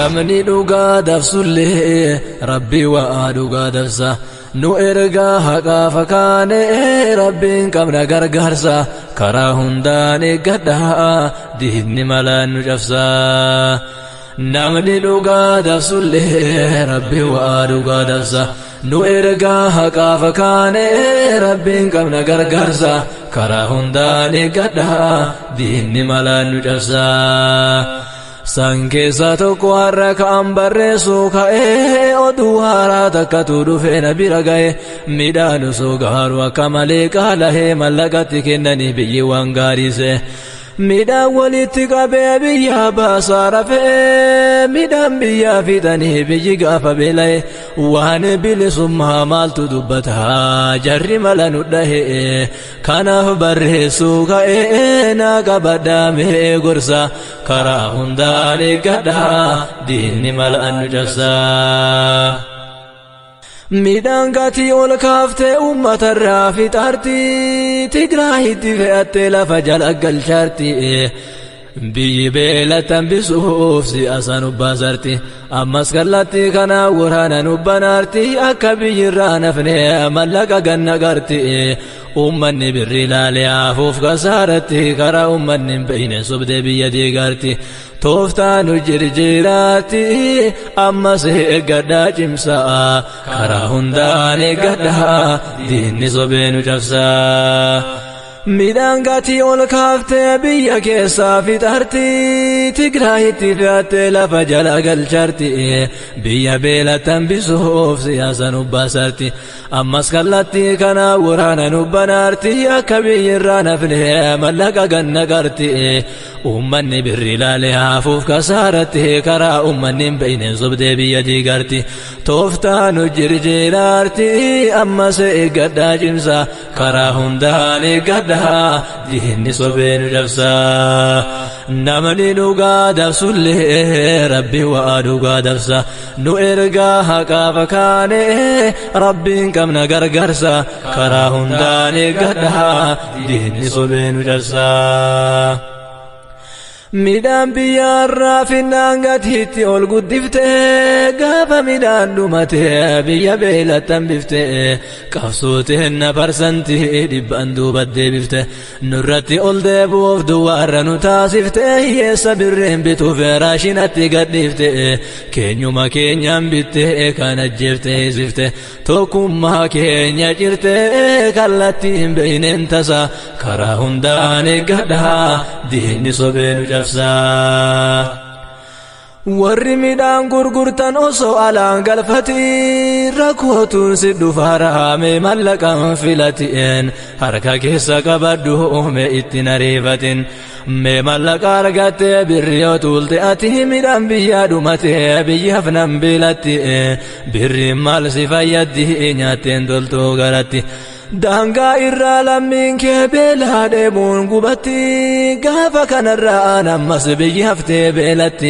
namni dhugaa dabsullee rabbi waa dhugaa dabsa nu ergaa haqaa fakaane rabbiin qabna gargaarsa karaa hundaan eeggadhaa diinni malaan nu cabsa namni dhugaa dabsullee rabbi waa dhugaa dabsa nu ergaa haqaa fakaane rabbiin qabna gargaarsa karaa hundaan eeggadhaa diinni malaan nu cabsa san keessa tokko har'a ka'an barreessuu ka'ee oduu haaraa takkatu dhufee na bira ga'e midhaan osoo gaaru akka malee qaala'ee mallaqatti kennanii biyyi waan gaariise midhaan walitti qabee biyya baasaa rafee midhaan biyyaa fixanii biyyi gaafa beela'e waan bilisummaa maaltu dubbata jarri mala nu dhahe kanaaf barreessuu ka'ee naa qabadhaamee gorsa karaa hundaan eeggadhaa diinni malaan nu cabsa midhaan gatii ol kaaftee uummatarraa fixaarti Tigraayitti fe'attee lafa jala galchaarti biyyi beela tambisuuf siyaasa nu baasarti ammas kallatti kana waraana nu banaarti akka biyyirraa nafne mallaqa ganna garti ummanni birri ilaalee hafuuf kasaaratti karaa ummanni hin beeyne sobdee biyya diigaarti tooftaa nu jirjiraatti ammas eeggadhaa cimsaa karaa hundaan eeggadhaa diinni sobee nu cabsaa midhaan gatii ol kaaftee biyya keessaa fixaarti Tigraayitti fe'attee lafa jala galchaarti biyya beela tambisuuf siyaasa nu baasarti ammas kallatti kana waraana nu banaarti akka biyyirraa nafne mallaqa ganna garti ummanni birri ilaalee hafuuf kasaaratti karaa ummanni hin beeyne sobdee biyya diigaarti tooftaa nu jirjiraarti ammas eeggadhaa cimsaa karaa hundaan eeggadhaa diinni sobee nu cabsa namni dhugaa dabsullee rabbi waa dhugaa dabsa nu ergaa haqaa fakaane rabbiin qabna gargaarsa karaa hundaan eeggadhaa diinni sobee nu cabsa midhaan biyyaarraa finnaan gatiitti ol guddiftee gaafa midhaan dhumatee biyya beelattan biftee qabsooteen na parsantii dhibban duubat deebifte nurratti ol deebuuf duwwaarra nu taasiftee hiyyeessa birreen bituuf raashinatti gadhiifte keenyuma keenyaan bittee kan ajjeeftee hizifte tokkummaa keenya cirtee kallattii hin beeyneen tasa karaa hundaan eeggadhaa diinni sobee nu cabsa warri midhaan gurgurtan osoo alaan galfati rakkootuun si dhufa raame mallaqaan filatiin harka keessa qabadhu mee ittiin ariifatin mee mallaqa argattee birri yoo tuulte ati midhaan biyyaa dhumatee biyyaaf nan bilatti birriin maal si fayyaddi nyaatteen toltuu garatti daangaa irraa lammiin kee beelaa deemuun gubatti gaafa kanarraa ammas biyyi haftee beelatti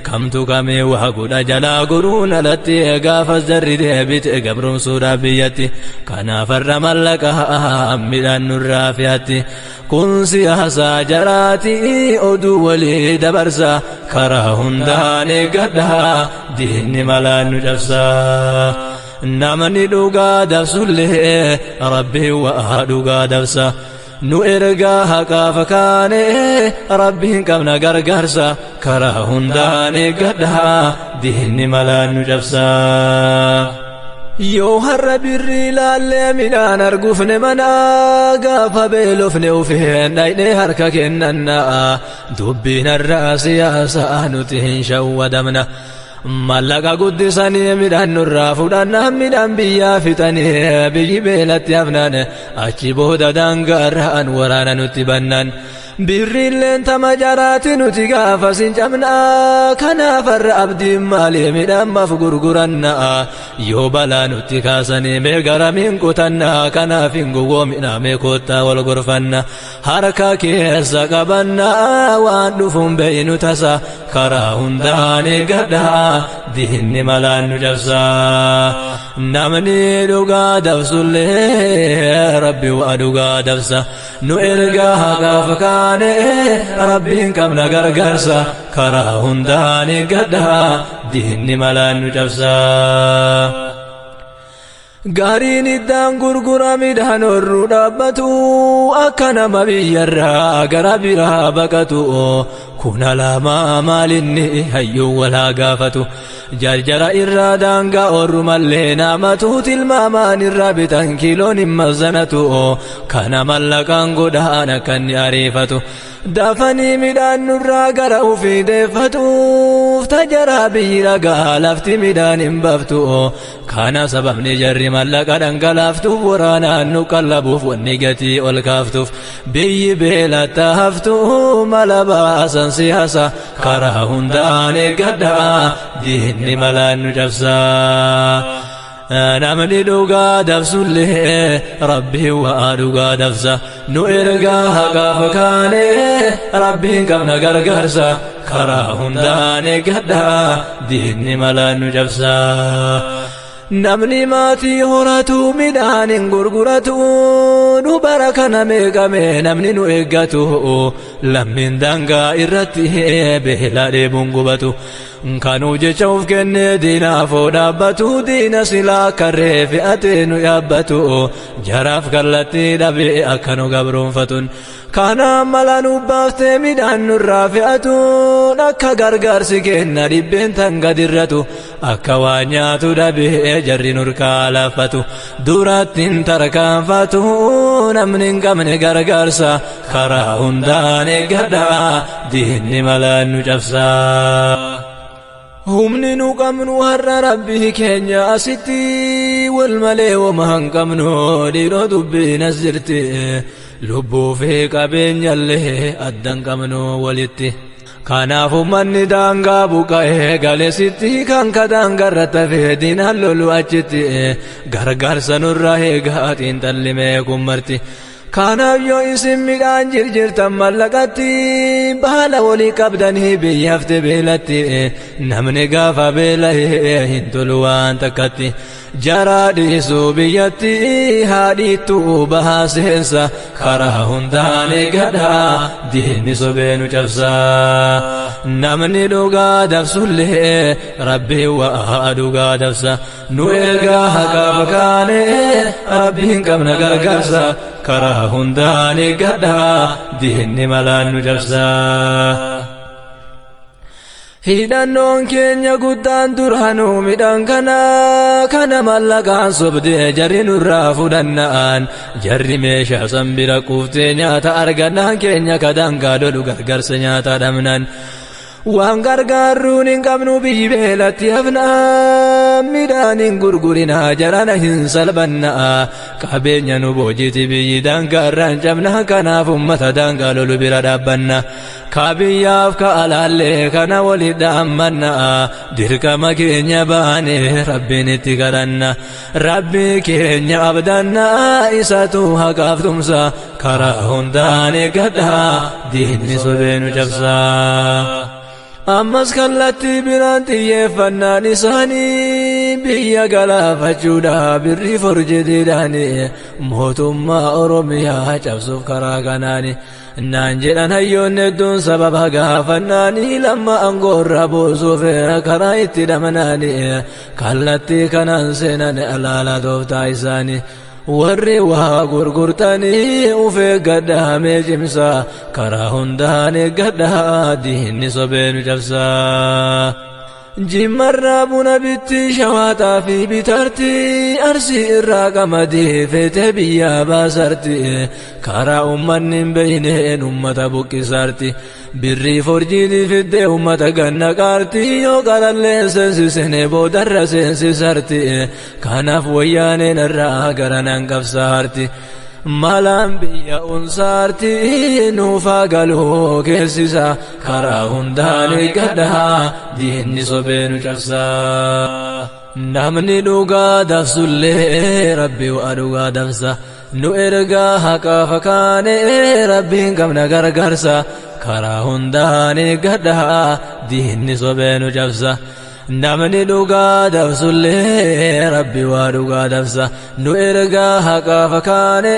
kamtu kamee waa godha jalaa goruun alatti gaafas jarri deebite gabrumsuudhaaf biyyatti kanaafarra mallaqaa midhaan nurraa fe'atti kun siyaasaa jaraati oduu walii dabarsa karaa hundaan eeggadhaa diinni malaan nu cabsa namni dhugaa dabsullee rabbi waa dhugaa dabsa nu ergaa haqaa fakaane rabbiin qabna gargaarsa karaa hundaan eeggadhaa diinni malaan nu cabsa yoo har'a birri ilaallee midhaan arguufne mana gaafa beelofne ufeen dhaynee harka kennannaa dubbiin har'aa siyaasaa nuti hin shawwadamna mallaqa guddisanii midhaan nurraa fudhannaa midhaan biyyaa fixanii biyyi beelatti hafnaan achi booda daangaarraan waraana nutti bannan birriilleen tama jaraati nuti gaafa sin cabnaa kanaafarra abdiin maalii midhaammaaf gurgurannaa yoo balaa nutti kaasanii mee garamiin qutannaa kanaaf hin gowwoomina mee koottaa wal gorfanna harka keessa qabannaa waan dhufuun beeynu tasa karaa hundaan eeggadhaa diinni malaan nu cabsaa namni dhugaa dabsullee rabbi waa dhugaa dabsa nu ergaa haqaaf kaane rabbiin qabna gargaarsa karaa hundaan eeggadha diinni malaan nu cabsa gaariin iddaan gurgura midhaan horruu dhaabbatu akka nama biyyarraa gara biraa baqatu kun alaamaa maalinni hayyuun walaa gaafatu jarjara irraa daangaa orru mallee naamatu tilmaamaan irraa bitan kiiloon hin mazanatu kana mallaqaan godhaan akka inni ariifatu dafanii midhaan nurraa gara ufii deeffatuuf tajaraa biyyi ragaa lafti midhaan hin baftu kana sababni jarri mallaqa dhangalaaftuuf waraanaan nu qallabuuf wanni gatii ol kaaftuuf biyyi beelatta haftu mala baasan siyaasa karaa hundaan eeggadha diinni malaan nu cabsa namni dhugaa dabsullee rabbiin waa dhugaa dabsa nu ergaa haqaaf kaane rabbiin qabna gargaarsa karaa hundaan eeggadha diinni malaan nu cabsa namni maatii horatu midhaan hin gurguratu nu bara kana meeqame namni nu eeggatu lammiin daangaa irratti beela dheebuun gubatu kanuu jecha uf kenne diinaafoo dhaabbatu diina silaa karree fe'atee nu yaabbatu jaraaf kallattii dhabee akka nu gabroonfatun kana mala nu baaftee midhaan nurraa fe'atuun akka gargaarsi kenna dhibbeen tan gadirratu akka waa nyaatu dhabee jarri nurkaa laffatu durattiin tarkaanfatu namni hin qabne gargaarsa karaa hundaan eeggadha diinni malaan nu cabsa humni nu qabnu har'a rabbii keenya asitti wal malee wama hin qabnu dhiiroo dubbiin as jirti lubbuu fi qabeenyallee addan qabnu walitti kanaaf ummanni daangaa buqa'ee galesitti kan kadaangarra tafee diinaan lolu achitti gargaarsa nurraa eegaa xiinxallimee kummarti kanaaf yoo isin midhaan jirjirtan mallaqatti baala walii qabdanii biyya hafte beelatti namni gaafa beela'ee hin tolu waan takkatti jaraa dhiisuu biyyatti haadhiittuu bahaa seensa karaa hundaan eeggadha diinni sobee nu cabsa namni dhugaa dabsullee rabbiin waa dhugaa dabsa nu ergaa haqaaf kaane rabbiin qabna gargaarsa karaa hundaan eeggadha diinni malaan nu cabsa hidhannoon keenya guddaan duraanuu midhaan kana mallaqaan sobdee jarri nurraa fudhannaan jarri meeshaa sanbira quuftee nyaata argannaan keenya kadaangaa lolu gargaarsa nyaata dhabnaan waan gargaarruun hin qabnu biyyi beelatti hafnaa midhaan hin gurgurinaa jarana hin salphannaa qabeenya nu boojiti biyyi daangaarraan cabnaa kanaaf ummata daangaa lolu bira dhaabbanna kabiyyaaf ka alaallee kana walidha ammannaa dirqama keenya baane rabbiin itti kadhanna rabbii keenya abdannaa isatu haqaaf tumsa karaa hundaan eeggadha diinni sobee nu cabsa ammas kallattii biraan xiyyeeffannaan isaanii biyya galaafachuudha birrii forjetiidhaani mootummaa oromiyaa cabsuuf karaa kanaani naan jedhan hayyoonni hedduun sababa gaafannaanii lamma angoorra buusuuf karaa itti dhamanaani kallattii kanaan seenan alaala tooftaa isaanii warri waa gurgurtanii uf eeggadhaa mee cimsa karaa hundaan eeggadhaa diinni sobee nu cabsa jimmarraa buna bitti shawaaxaa fi bitarti arsii irraa qamadii feete biyyaa baasarti karaa ummanni hin beeyneen ummata buqqisarti birrii forjiitii fiddee ummata ganna qaarti yoo qalallee seensisene boodarra seensisarti kanaaf wayyaaneen irraa garanaan qabsaarti malaan biyya unsaarti nuufaa galuu keessisa karaa hundaan eeggadha diinni sobee nu cabsa namni dhugaa dabsullee rabbi waa dhugaa dabsa nu ergaa haqaaf kaane rabbiin qabna gargaarsa karaa hundaan eeggadha diinni sobee nu cabsa namni dhugaa dabsullee rabbi waa dhugaa dabsa nu ergaa haqaa fakaane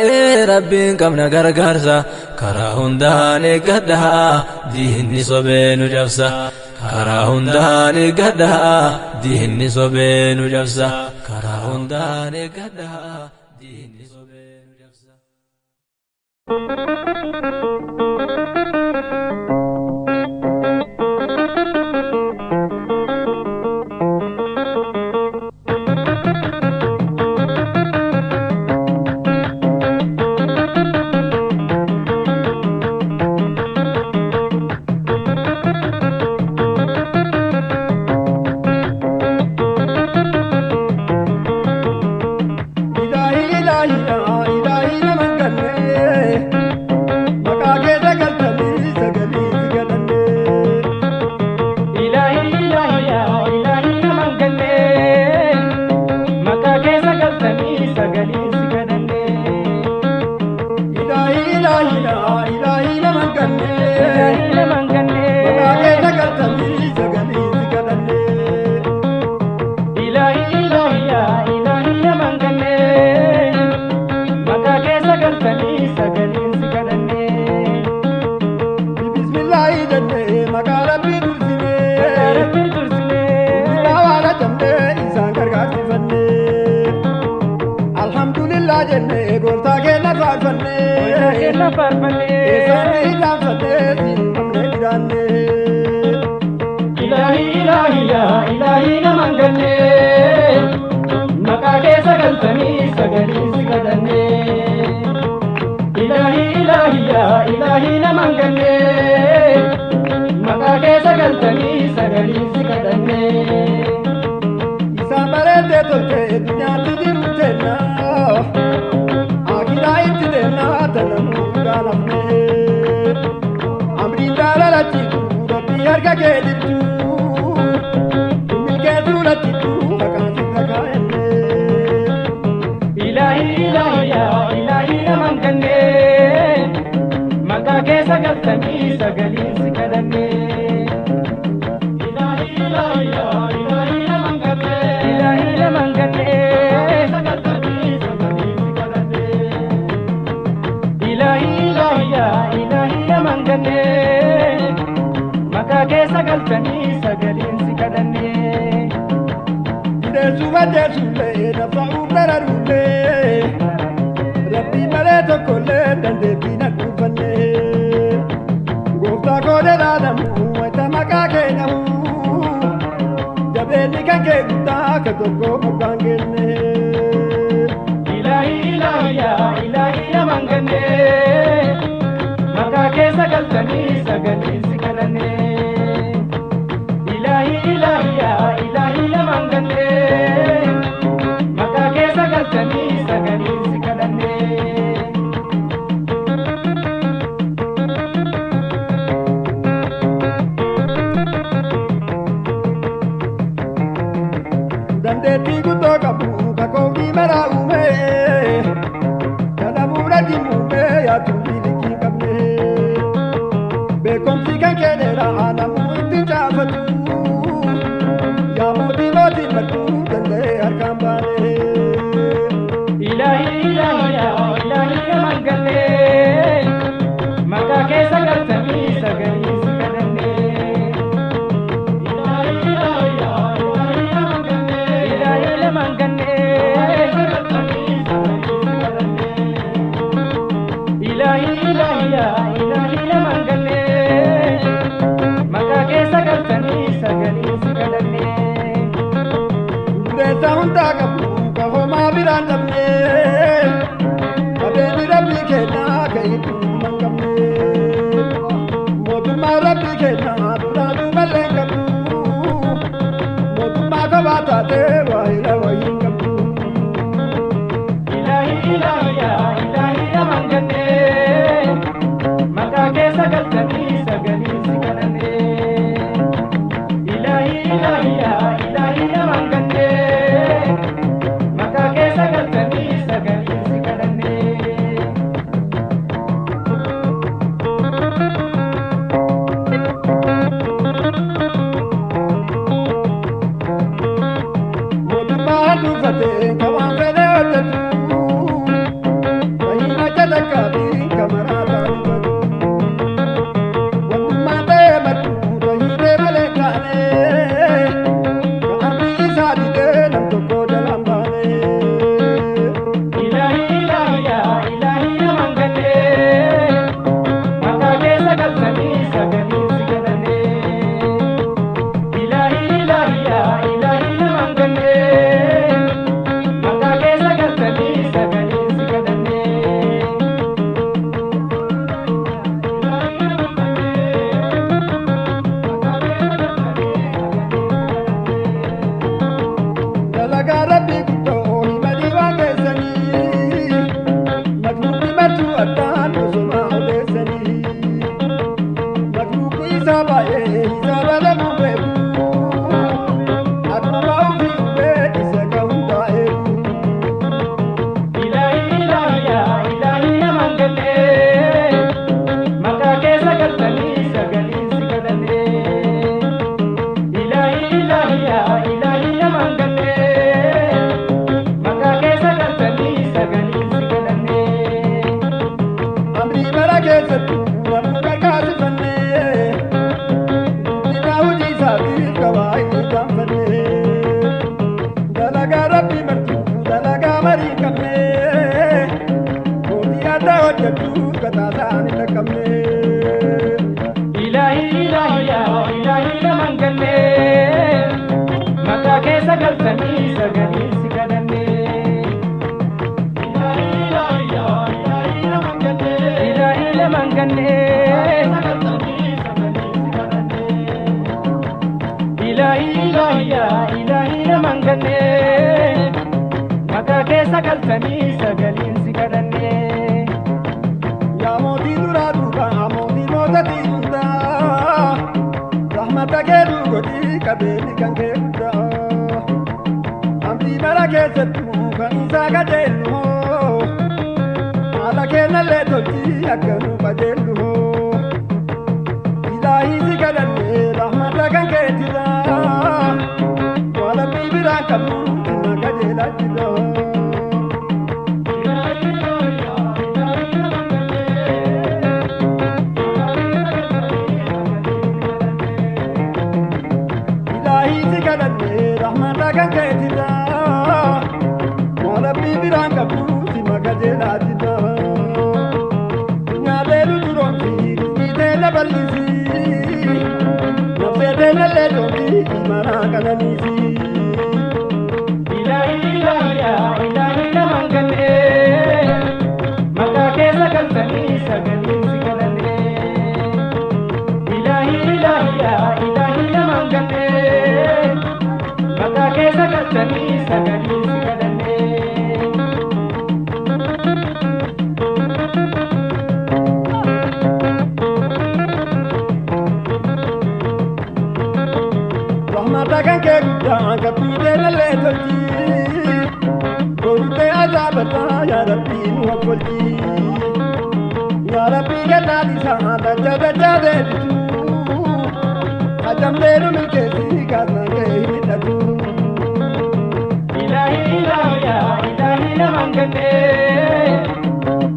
rabbiin qabna gargaarsa karaa hundaan eeggadhaa diinni sobee nu cabsa karaa hundaan eeggadhaa diinni sobee nu cabsa karaa hundaan eeggadhaa diinni sobee nu cabsa. taasifannee guddina hojii isaatiif gabaay'ee gaanfannee dalagaa rabbii martuu dalagaa marii qabnee mootii addaa hojjechuuf gataasaa ni dhaqqabnee. Ilahi laman gannee maqaa keessa galtanii sagalee si kadhannee. Ilahi laman gannee Ilahi laman gannee maqaa keessa galtanii sagalee si kadhannee. Yaa mootii duraa duubaa mootii mootatii hundaa rahmata keetu godhii qabeenyi kan kee guddaa amrii mara keessattuu kan isaa qajeellu hoo haala kennallee tolchii akka nu qajeellu hoo ilaahii si kadhannee rahmata kan keetirraa waalamii biraan qabnu sinna qajeelaa jirra. Kan keetira walabii biraan qabdu si magajeelaa jira nyaateelu duroomsi rizqiiteela bal'isi nafseeteenallee doomsi imanaa qananiisi. Ilahi laman gannee maqaa keessa galtanii sagalee si kadhannee. Ilahi laman gannee maqaa keessa galtanii sagalee si kadhannee. Rahmata kan kee guddaa kabbiideenallee tolchii godhutee azaabataa yaa rabbii nu hokkolchii yaa rabbii kennaatisaa dachaa dachaa deebituu ajamlee nu milkeessii kaasnaa kee hidhatu. Ilahi laman gannee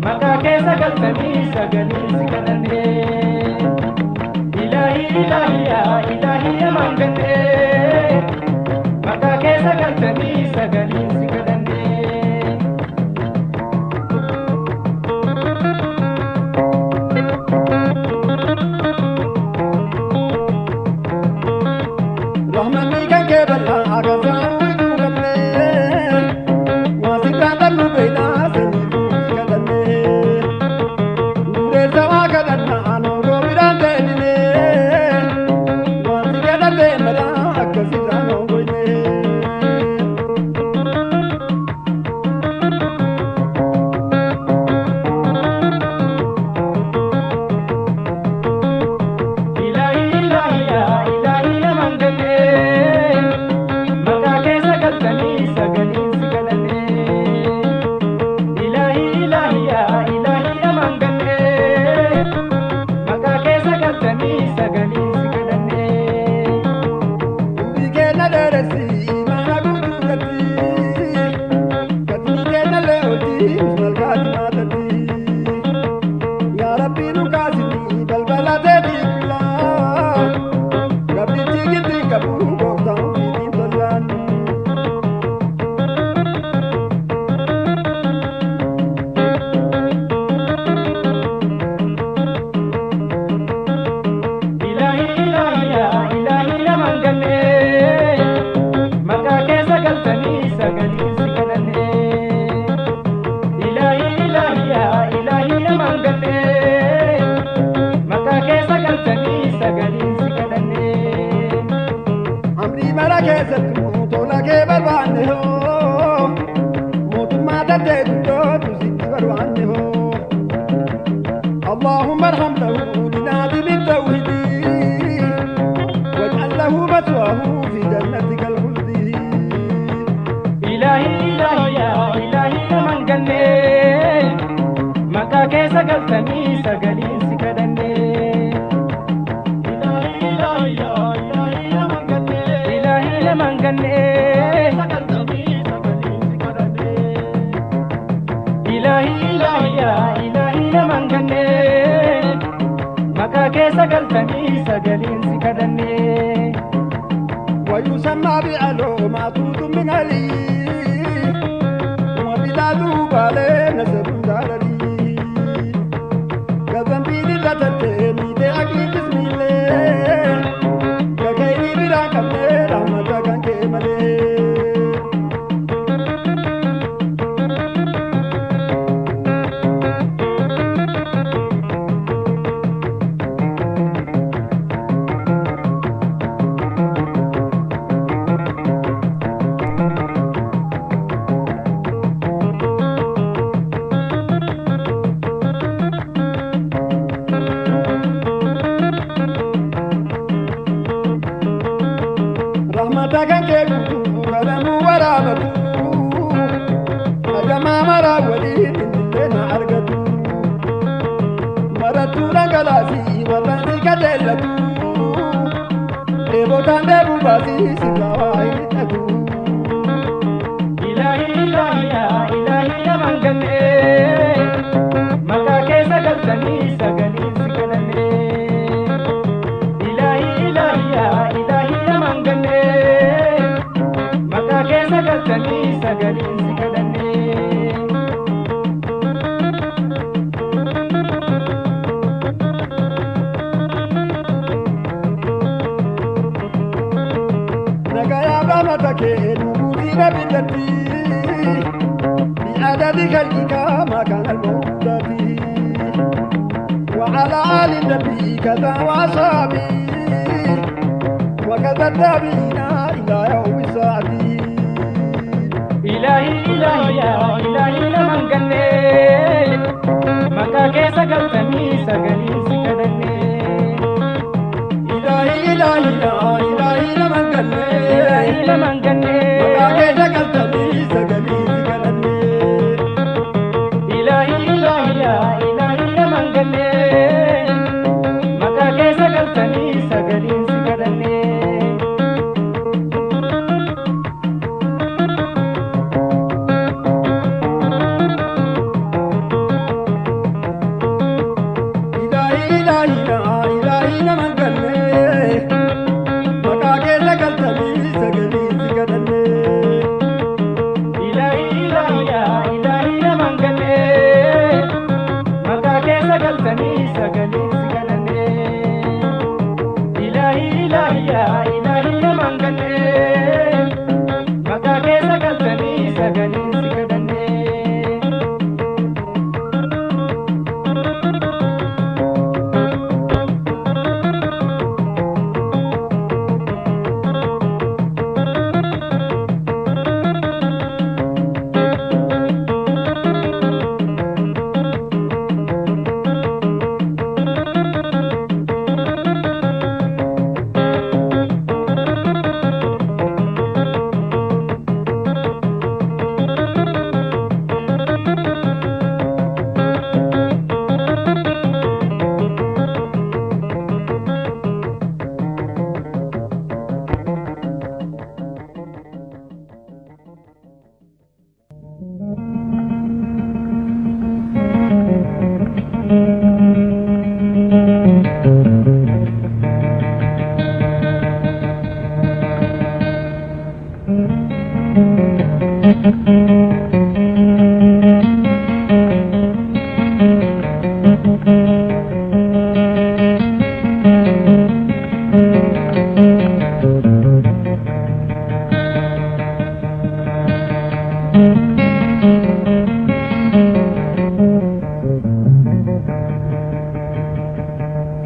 maqaa keessa galtanii sagalee si kadhannee. Ilahi laman gannee maqaa keessa galtanii sagalee si kadhannee. Rahmanni kan kee bal'aa agasaa اللهم ارحم له لنادم التوحيد واجعل له مثواه في جنتك الخلد. إلهي من جنة مكا كيسا قلتني سقلين سكدني. إلهي من جنة keessa galtanii sagaliin si kadhannee. ويسمى بعلومات من علي وبلاده بالي نسب داري كذن بيدي تتتني دي أكيد بسم الله ككيني بلا كمي رحمة كان كمالي Tagan ke kutu kalamu warabatu Ajama mara wali indilena argatu Maratu rangalasi walansi kadellatu Ebo tande bubasi sigawa initatu Ilahi ilahi ya ilahi ya mangane Maka kesa galtani sagalin sikadane Ilahi ilahi ya ilahi ya mangane Sagaltani sagalin si kadhannee. Nagaya ramata kee nubuutii nabidatti bi'aadati kalqika makaan almoodati وعلى آل النبي كذا وأصحابه وكذا التابعين إلى يوم الساعة Ilahi ilahi ya ilahi laman ganne maka keessa galtanii sagalin si kadhanne Ilahi ilahi ya ilahi laman ganne maka keessa galtanii sagalin si kadhanne Ilahi ilahi ya ilahi laman ganne maka keessa galtanii sagalin si kadhanne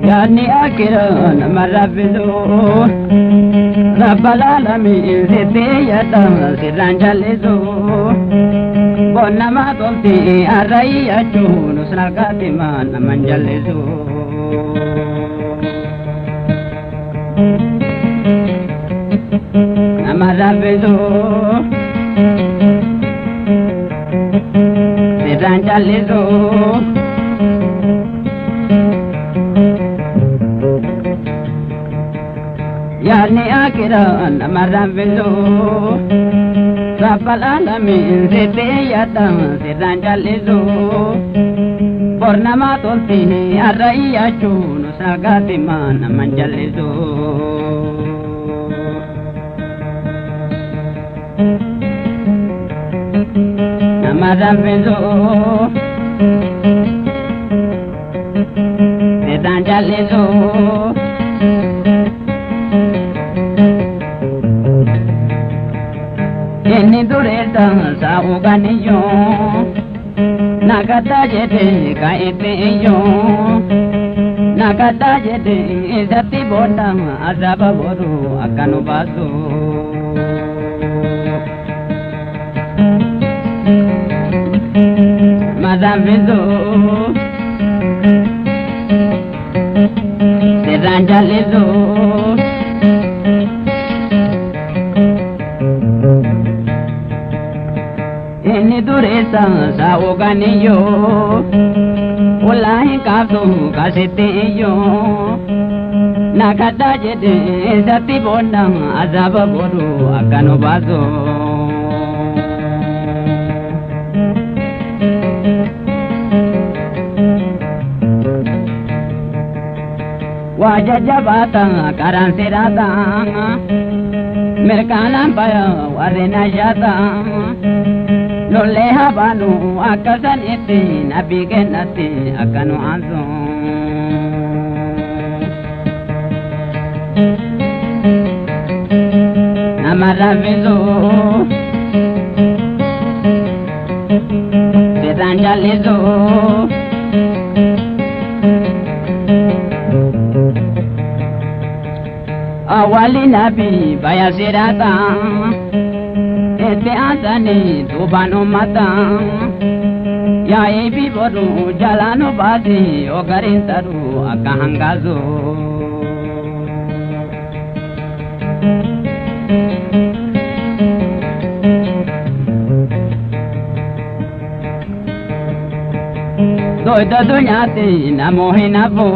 Yani akiran marabidu Rabbal alamin siti yadam sirran jallisu Bonnama tolti arrayyachu nusral katiman naman jallisu Marabidu sirran jallisu Yani akhiran marabidu Rabbal alamin siti yadam sirran jallisu Bornama tolti arraiya chunu sagati mana manjalizo Namarambezo Sedanjalizo Yeni dureta sa uganiyo Nakata jete kaite yo Nakata jete izati bota azaba boru akanu basu Madam Vizu Sedanjalizu Ini duresa sa uganiyo Ulahi kapsu kasite yo Nakata jete izati bota azaba boru akanu basu Wajah jabatan karan siratan Merkana paya warina jatan Loleha banu akasan iti nabi kenati akanu ansun Namara vizu Sedanjalizu Awali nabi baya sirata Ete asani tubano mata Ya ibi bodu jalano basi Ogarin taru akahangazo Doida dunyati namohi nabo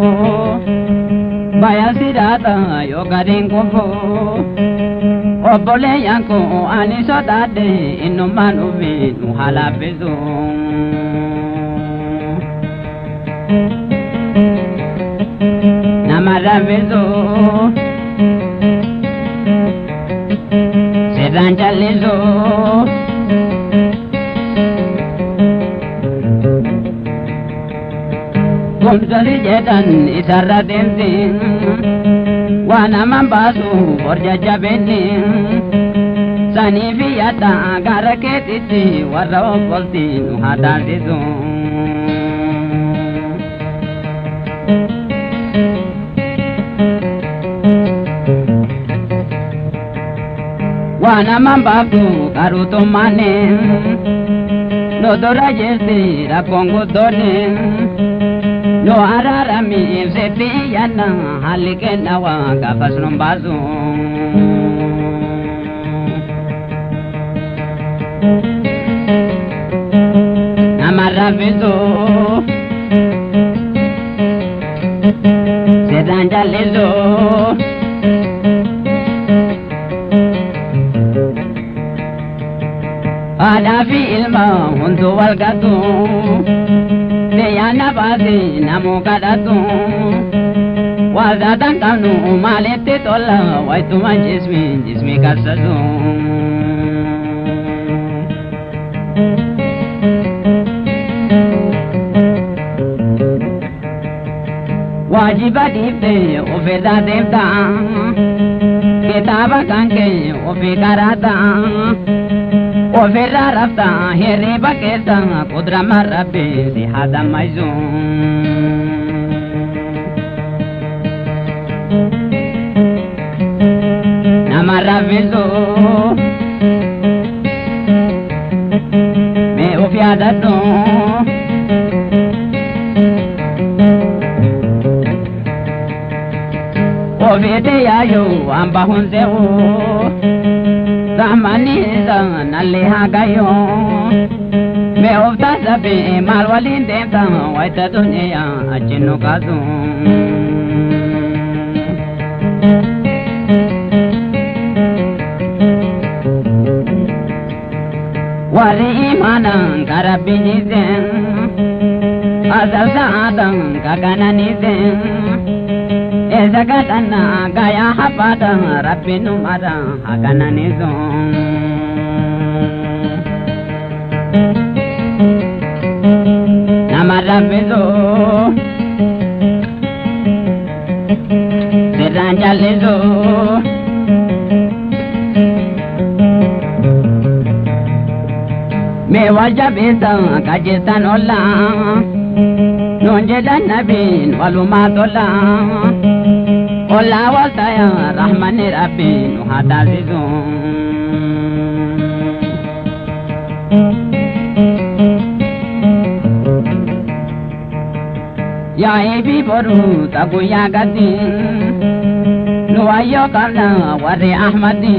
Baya sirata yogarin kufu Obole yanko anisodade inumanu vinu halabizu Namarabizu Sedanjalizu Kumsali jetan isarra temtin Wana mambasu borja jabetin Sani fiyata gara ketiti warra okolti nuhadasisu Wana mambasu karutumane Nodora jesti rakongu donin No ararami seti yana halike nawa kapas numbazu Namarabizu Sedanjalizu Adafi ilma hundu walgatu Deyana basi namu kadatu Wazatan kanu malete tola Waituma jismi kasazu Wajiba dipte ufeda devta Kitaba kanke ufikarata Ofirra rafta hiriba kesa kudra marrabe si hada maizun Namarabizu Me ufiadatu Ofide yayo ambahunzeu Zamani zanale hagayo Me ofta sabi malwalin denta Waita dunia achinu kazu Wari imanan karabinizen asal saatan kakananite ezakatana gaya hapada rabbinu mada hakananizo namarabezo seranjalezo me wajabita kajitan olla nonjedan nabin walumatolla olla waltaya rahmani rabbin hadazizo ya ebi boru taguya gadin nuwayo karna wari ahmadi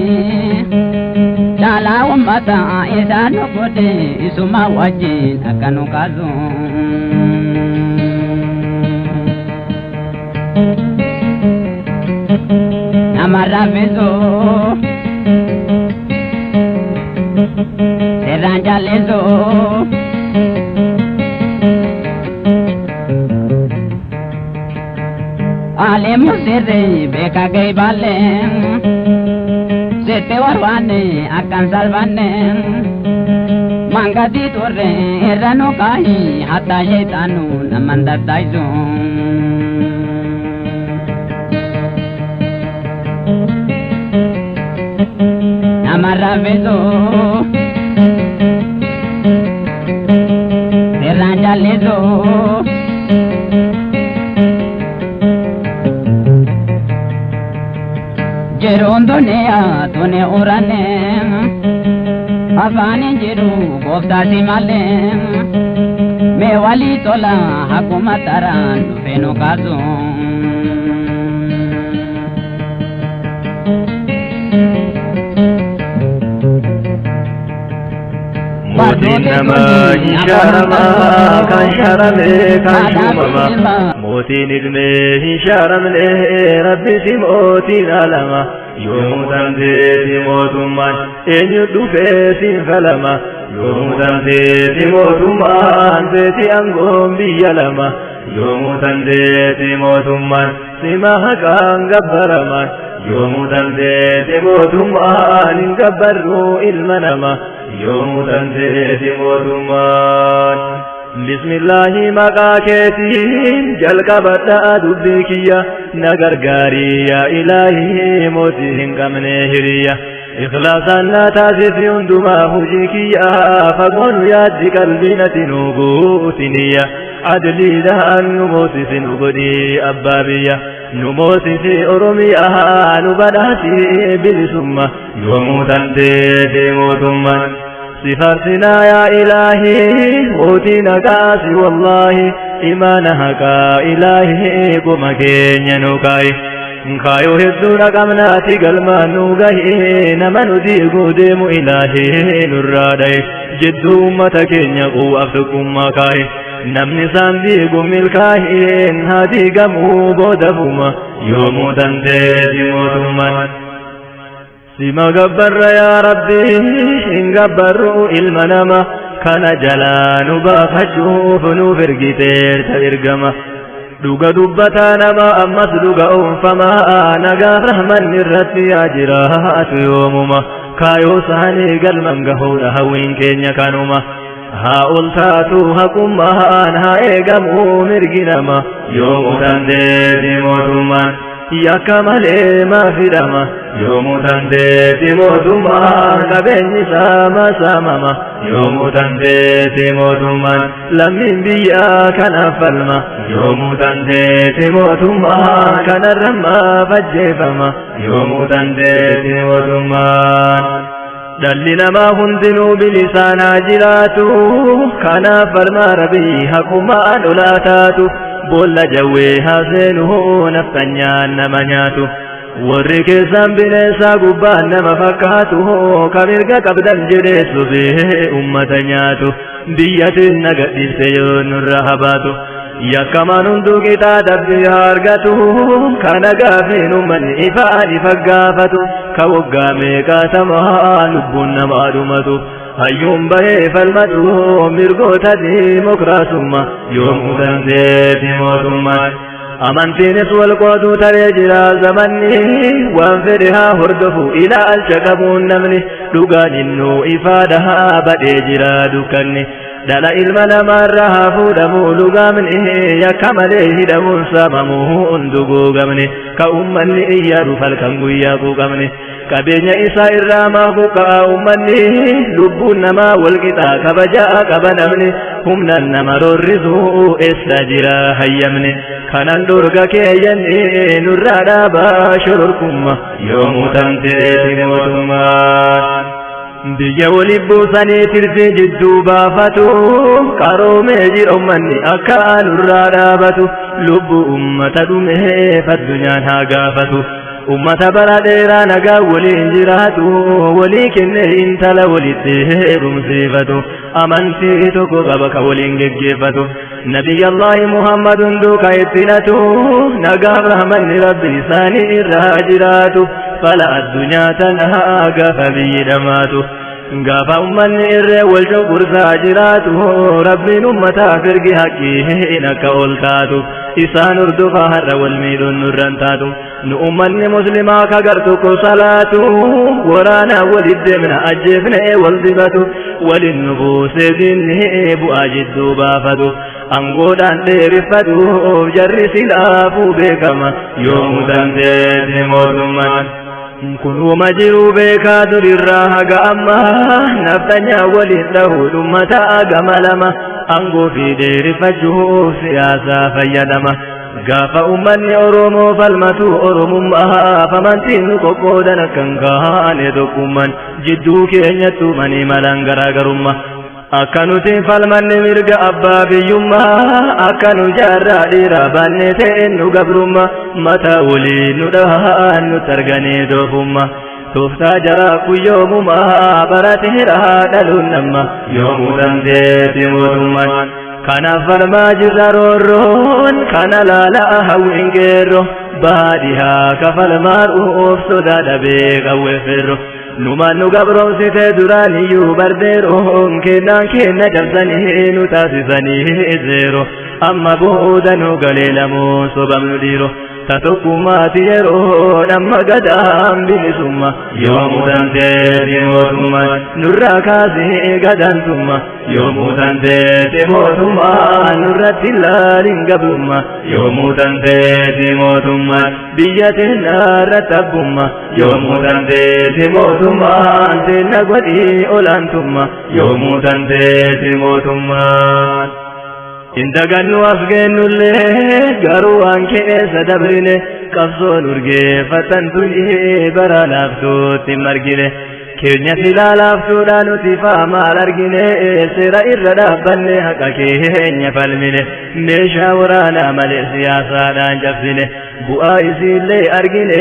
Jala ummata isanu kote isuma wajin akanu kazu Namara bezo Seranja lezo Ale musere beka gay balem Sete warwane akan salvane Mangadi torre erano kahi hatta yetanu namanda daizo Namara bezo Seranja lezo Jerondo nea tone orane Afani jeru gofta simale Me wali tola hakumataran feno kazo Motinama hisharama kan sharame kan shumama Motin idme hisharamne rabbi si motin alama Yomutan zeti motumman enyu dufe sin falama Yomutan zeti motumman zeti angom biyalama Yomutan zeti motumman simahakan gabbaraman Yomutan zeti motumman ingabbaru ilmanama Yomutan zeti motumman Bismillahi maqakeetiin jalqabadha dubbii kiyya nagargaari yaa ilaahi mootii hin qabne hiriya ikhlaasaan na taasisi hundumaa hojii kiyya fagoon yaaddi qalbiinati nu guutiniya adliidhaan nu moosisi nu godhii abbaa biyya nu moosisi oromiyaa nu badhaasi bilisumma yoomuu tanteeti mootummaan صفاتنا يا إلهي موتنا قاسي والله إيمانها كا إلهي قم كينيا نوكاي نخايو هدونا قمناتي قلما نوغاي نمن ديقو ديمو إلهي نرادي جدو أمتا كينيا قوافكم مكاي نمني سانديقو ملكاي هادي قمو بودفوما يومو تنتيتي موتوما سما غبر يا ربي إن غبروا المنما كان جلان بافجوف نوفرقتير ترقما دوغا دبتا نما أمس دوغا أنفما نغا رحمن الرتي أجرات يومما كايو سهني قلمن قهونا هوين كينيا كانوما ها ألتاتو هكما ها إيقامو مرقنما يوم تنديتي موتما يا كمال ما في دما يوم تنديتي موتما كبني ساما سامما يوم تنديتي موتما لمن بيا كان فلما يوم تنديتي موتما كان الرما فجفما يوم تنديتي موتما دلنا ما هندنوا بلسانا جلاتو كان فرما ربي حكما نلاتاتو بولا جويها زينه نفتنيان نمانياتو ورك زنبنسا قبان نمفكاتو كامرقا قبدا جريسو به أمتنياتو ديات النقدر سيون الرهباتو يا كمان ندوكي تادبي هارغاتو كان قافين من إفاني فقافتو كوقامي كاتمها لبون معلوماتو hayyuun bahee falmatu mirgoota diimokiraasummaa yoomuu dandeetti mootummaan. Amantiinis wal qooduu taree jira zamanni waan fedhe haa hordofu ilaalcha qabuun namni dhugaan innuu ifaadhaa badhee jira dukkanni. Dhala ilma namaarraa haa fuudhamuu lugaamni yakka malee hidhamuun saamamuu hunduguugamni ka ummanni iyyaadhu falkan guyyaa quuqamni qabeenya isaa irraa maafu ka'a ummanni lubbuun namaa walqixaa kabajaa qaba namni humnaan nama roorrisuu eessa jira hayyamni kanan dorga keeyyanni nurraa dhaabaa shororkumma yoomuu tamteeti mootummaan. Biyya waliin buusanii tirsii jidduu baafatu qaroomee jira ummanni akka nurraa dhaabatu lubbuu ummata dhumee addunyaan haa gaafatu ummata bara dheeraa nagaa waliin jiraatu walii kennee intala walitti heerumsiifatu amantii tokko qaba ka waliin geggeeffatu nabiyyallahi muhammadun duuka ittinatu nagaaf rahmanni rabbi isaanii irraa jiraatu fala addunyaa tanaa gaafa biyyi dhamaatu gaafa ummanni irree wal cunqursaa jiraatu rabbiin ummataaf ergi haqqiin akka ol taatu isaan hordofaa har'a wal miidhuun nurran taatu nu ummanni muslimaa ka gar tokko salaatu waraanaa walit deemna ajjeefnee wal dibatu walin nu buusee diinni bu'aa jidduu baafatu angoodhaan dheereffatuuf jarri silaafuu beekama yoomuu dandeetti mootummaan. Kunuma jiru beekaa durirraa haga ammaa naftanyaa waliin dhahuu dhummataa gama lama angoo fi dheerifachuuf siyaasaa fayyadama gaafa ummanni Oromoo falmatu Oromummaa amantiin nu qoqqoodan akkan kaane tokkummaan jidduu keenyattu manii malaan garaagarummaa akka nuti falmanne mirga abbaa biyyummaa akka nu jaarraa dhiiraa baannee ta'een nu gabrummaa mataa waliin nu dhahaan nutti arganii doofummaa tooftaa jaraa kuyyoomumaa barateeraa dhaluun namma yoomuu dandeetti mootummaan kanaaf falmaa jirra roorroon kana laalaa hawwiin geerroo baadiyyaa kafalmaadhuuf sodaa dhabee qawweefferro numaan nu gabroomsite duraaniyyuu bardeeroon kennaan kenna cabsanii nu taasisanii zeero amma booda nu galee lamoo sobamnu dhiiro ta tokkummaati yeroo amma gadaan bilisumma yoomuu dandeetti mootummaan nurraa kaasee gadaantumma yoomuu dandeetti mootummaan nurratti ilaalin gabrumma yoomuu dandeetti mootummaan biyya teennaarra tabbumma yoomuu dandeetti mootummaan teenna godhii olaantumma yoomuu dandeetti mootummaan. Indagannu afgeennullee garuu waan keessa dabrine qabsoon urgeeffatan tuni bara laaftuutti margine keenya silaa laaftuudha nuti maal argine seera irra dhaabbanne haqa keenya falmine meeshaa waraanaa malee siyaasaadhaan cabsine bu'aa isiillee argine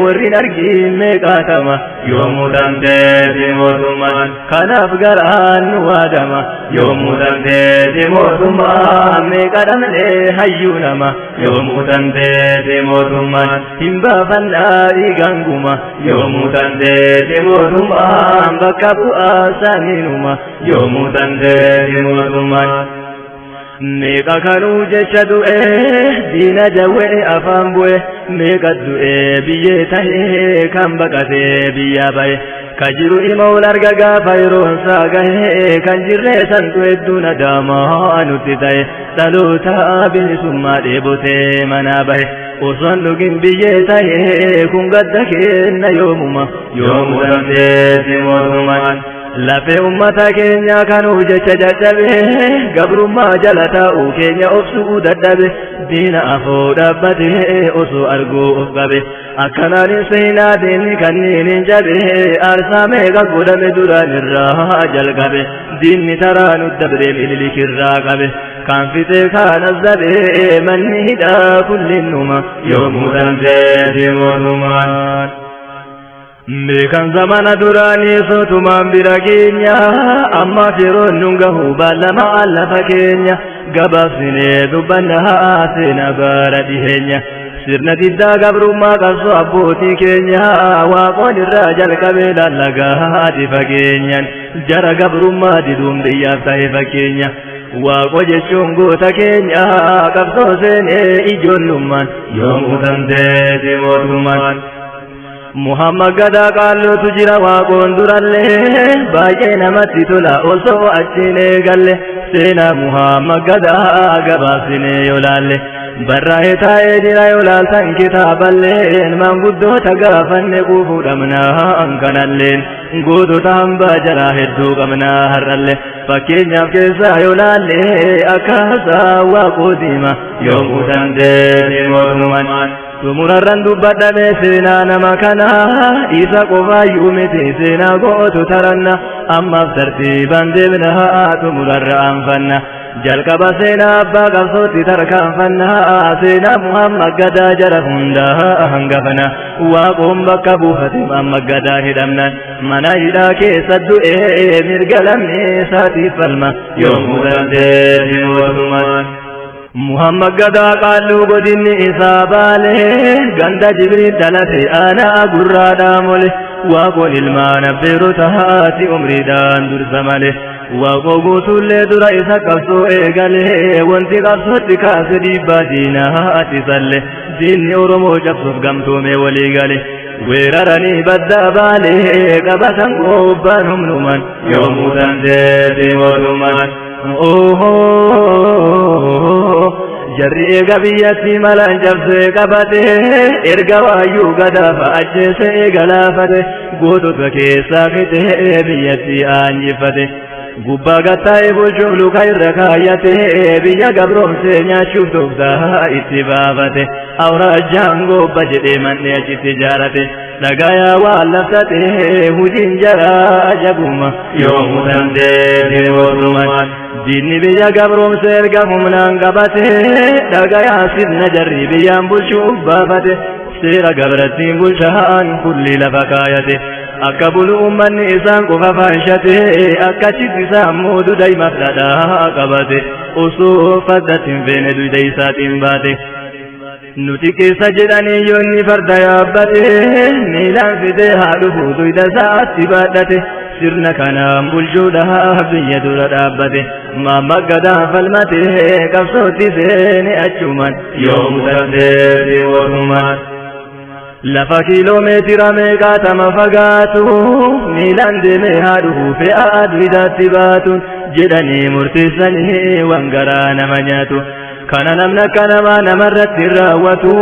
warrin argin meeqaatama yoomuu dandeetti mootummaan kanaaf garaan nu waadama yoomuu dandeetti mootummaan meeqa dhabnee hayyuu nama yoomuu dandeetti mootummaan hin baafannaa dhiiganguma yoomuu dandeetti mootummaan bakka bu'aa saaninuma yoomuu dandeetti mootummaan meeqa kanuu jecha du'ee diina jawwee afaan bu'e meeqa du'ee biyyee tahee kan baqatee biyyaa bahe ka jiru ima ol arga gaafa yeroon isaa gahee kan jirree santu hedduun adaamaa nutti ta'e dhaloota bilisummaa dheebotee manaa bahe osoon dhugin biyyee tahee kun gadda kenna yoomuma yoomuu dandeetti mootummaan lafee ummata keenya kanuu jecha jajjabe gabrummaa jala taa'uu keenya obsuu dadhabe diina afoo dhaabbatee osoo arguu of qabe akkanaan hin seenaa diinni kanniin hin jabe aarsaa meeqa godhame duraan irraa jalqabe diinni taraa nu dabree mililikirraa qabe kan fixee kaan azzabe manni hidhaa kullinnuma yoomuu dandeetti mootummaan. Meekan zamana duraanii sotumaan bira keenya amma firoon nun gahuu baalamaa lafa keenya gabaabsinee dubbanna seena bara dhiheenya sirna diddaa gabrummaa qabsoo abbootii keenya waaqoon irraa jalqabee lallagaati fageenyan jara gabrummaa diduun biyyaaf ta'e fakkeenya waaqo jechuun goota keenya qabsoo seenee ijoollummaan yoomuu dandeeti mootummaan Muhammad Gadaa qaalluutu jira waaqoon durallee baay'ee namatti tola osoo achiin eegalle seenaa Muhammad Gadaa gabaabsinee yoo laalle barraa'ee taa'ee jira yoo laaltan kitaaballeen maanguddoota gaafanne quufuu dhabnaa kanalleen gootota hambaa jaraa hedduu qabnaa har'alle fakkeenyaaf keessaa yoo laalle akkaasaa waaqoo diima yoomuu dandeeti mootummaan Tumurarran dubbadhame seenaa nama kana isa qofaayyuu miti seenaa gootu taranna ammaaf tartiibaan deemna tumurarra aanfanna jalqaba seenaa abbaa qabsootti tarkaanfanna seenaa Muhammad Gadaa jara hundaa hangafana waaqoon bakka buufate Muhammad Gadaa hidhamnan mana hidhaa keessa du'ee mirga lammii isaatiif falma yoomuu dandeeti mootummaan Muhammad Gadaa qaallu godinni isaa baale ganda Jibriil dhalate aanaa gurraadhaa mole waaqoon ilmaan abbeerotaati umriidhaan dursa male waaqoo guutuullee dura isa qabsoo eegale wanti qabsootti kaase dhiibbaa diinaati salle diinni Oromoo cabsuuf gamtoome walii gale weeraranii baddaa baale qabatan gobbaan humnuman yoomuu dandeeti mootummaan jarri eega biyyatti malaan cabsee qabate erga waayyuu Gadaa ajjeesee galaafate gootota keessaa fixee biyyatti aanjifate gubbaa gattaa'ee bulchuuf luka irra kaayyate biyya gabroomsee nyaachuuf tooftaa itti baafate awraajjaan gobba jedhee man'ee achitti ijaarate dhagayaa waan labsate hujiin jaraa jabuma yoomuu dandeeti mootummaan diinni biyya gabroomsee erga humnaan qabate dhagayaa sirna jarri biyyaan bulchuuf baafate seera gabrattiin bulchaan kulli lafa kaayate akka bulu ummanni isaan qofa faanshate akkachitti isaan moodu daa'imaaf dhadhaa qabate osoo fardatti feene duyda isaatiin baate nuti keessa jedhanii yoonni farda yaabbate miilaan fidee haa dhufu duyda isaatti baadhate sirna kanaan bulchuudhaaf biyya dura dhaabbate Muhammad Gadaa falmate qabsootti seene achumaan yoomuu dandeeti mootummaan lafa kiiloomeetira meeqaatama fagaatu miilaan deemee haa dhufu fe'aa duydaatti baatuun jedhanii murteessanii waan garaa nama nyaatu kana namni akka namaa namarratti raawwatu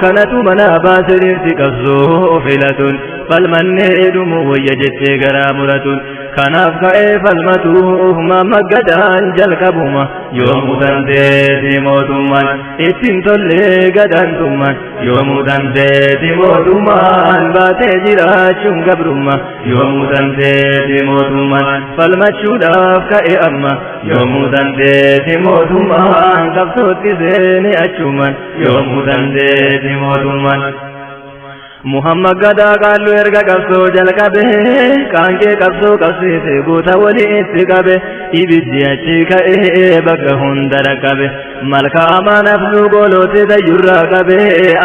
kanatu mana baasiriirti qabsoo filatuun falmannee dhumu wayya jettee garaa muratuun kanaaf ka'ee falmatu Muhammad Gadaan jalqabuma yoomuu dandeeti mootummaan ittiin tollee gadaantummaan yoomuu dandeeti mootummaan baatee jiraachuun gabrummaa yoomuu dandeeti mootummaan falmachuudhaaf ka'e amma yoomuu dandeeti mootummaan qabsootti seene achumaan yoomuu dandeeti mootummaan Muhammad Gadaa qaallu erga qabsoo jalqabe qaanqee qabsoo qabsiise goota walitti qabe ibiddi achi ka'ee bakka hunda dhaqqabe malka amaanaaf nu goloote dayyurraa qabe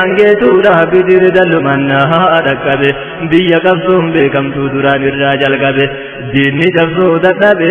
angeetuudhaaf bidir dallumannaa dhaqqabe biyya qabsoon beekamtuu duraan irraa jalqabe diinni qabsoo dadhabe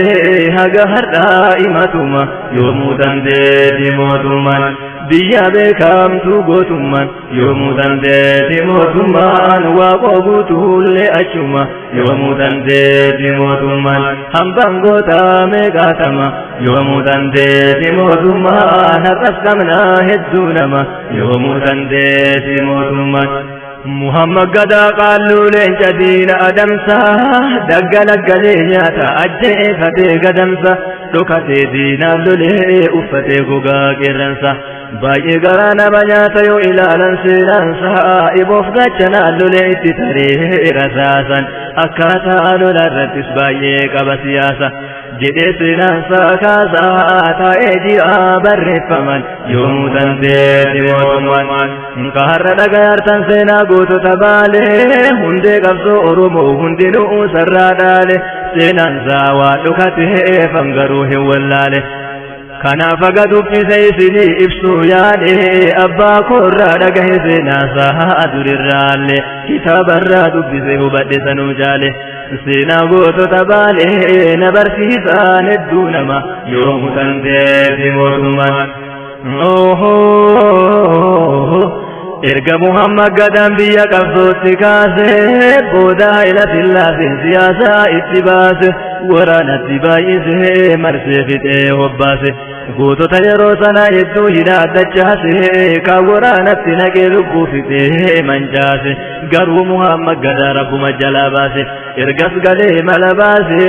haga har'aa himatuma yoomuu dandeeti mootummaan biyya beekamtuu gootummaan yoomuu dandeeti mootummaan waaqoo guutuullee achuma yoomuu dandeeti mootummaan hambaan gootaa meeqaatama yoomuu dandeeti mootummaan har'as qabnaa hedduu nama yoomuu dandeeti mootummaan Muhammad Gadaa qaallu leenca diina adamsa daggalaggalee nyaata ajjeefatee gadamsa dhokatee diinaaf lolee uffatee gogaa qeerransa baay'ee garaa nama nyaata yoo ilaalan seenaansa iboof gachanaan lolee itti taree rasaasan akkaataa lola irrattis baay'ee qaba siyaasa jedhee seenaansa kaasaa taa'ee jira barreeffaman yoomuu dandeeti mootummaan har'a dhagayaartan seenaa gootota baale hundee qabsoo Oromoo hundinuu sarraa dhaale seenaansa waa dhokatee fangaruu hin wallaale kana fagatu fisaysini ibsu yaade abba korra dagahe nasa adurirralle kitabarra dubbise hubadde sanu jale sina goto tabale nabarsisan edunama yomutan deeti motuman erga Muhammad gadan biya qabsooti kaase booda ila tillaase siyaasa itti baase waraanatti baay'ise marsee fixee hobbaase gootota yeroo sana hedduu hidhaaddachaase kan waraanatti naqee lubbuu fixee mancaase garuu Muhammad gadaa rabbuma jalaa baase ergas galee mala baase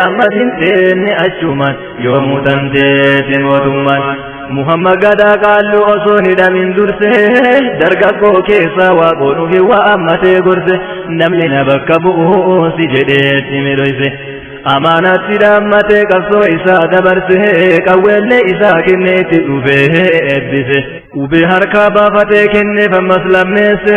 amma dinteenne achumaan yoomuu tanteeti mootummaan Muhammad gadaa qaallu osoo hidhamin durse dargaggoo keessa waaqoonu fi waammatee gorse namni na bakka bu'u si jedheetti midhoyse amaanatti dhaammatee qabsoo isaa dabarse qawweellee isaa kenneetti dhufee eebbise ubee harkaa baafatee kenneef ammas lammeesse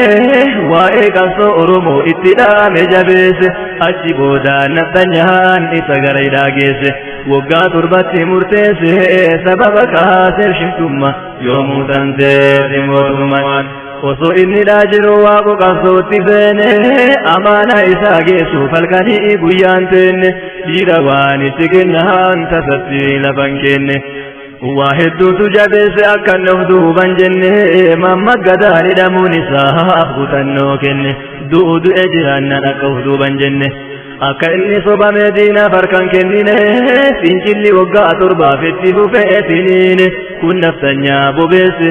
waa'ee qabsoo Oromoo itti dhaame jabeesse achi boodaan nafxanyaan isa gara hidhaa geesse waggaa torbatti murteesse sababa kaaseef shiftummaa yoomuu tanteeti mootummaan osoo inni jiru waaqo qabsootti seene amaana isaa geessuuf halkanii guyyaan teenne dhiira waan itti kennaan tasatti lafan kenne waa hedduutu jabeesse akka nuuf duuban jenne Muhammad gadaan hidhamuun isaa kutannoo kenne du'u du'e jiraannan akka uf duuban jenne akka inni sobame diinaaf harkan kennine fincilli waggaa torbaaf itti fufee finiine kun naftanyaa bobeesse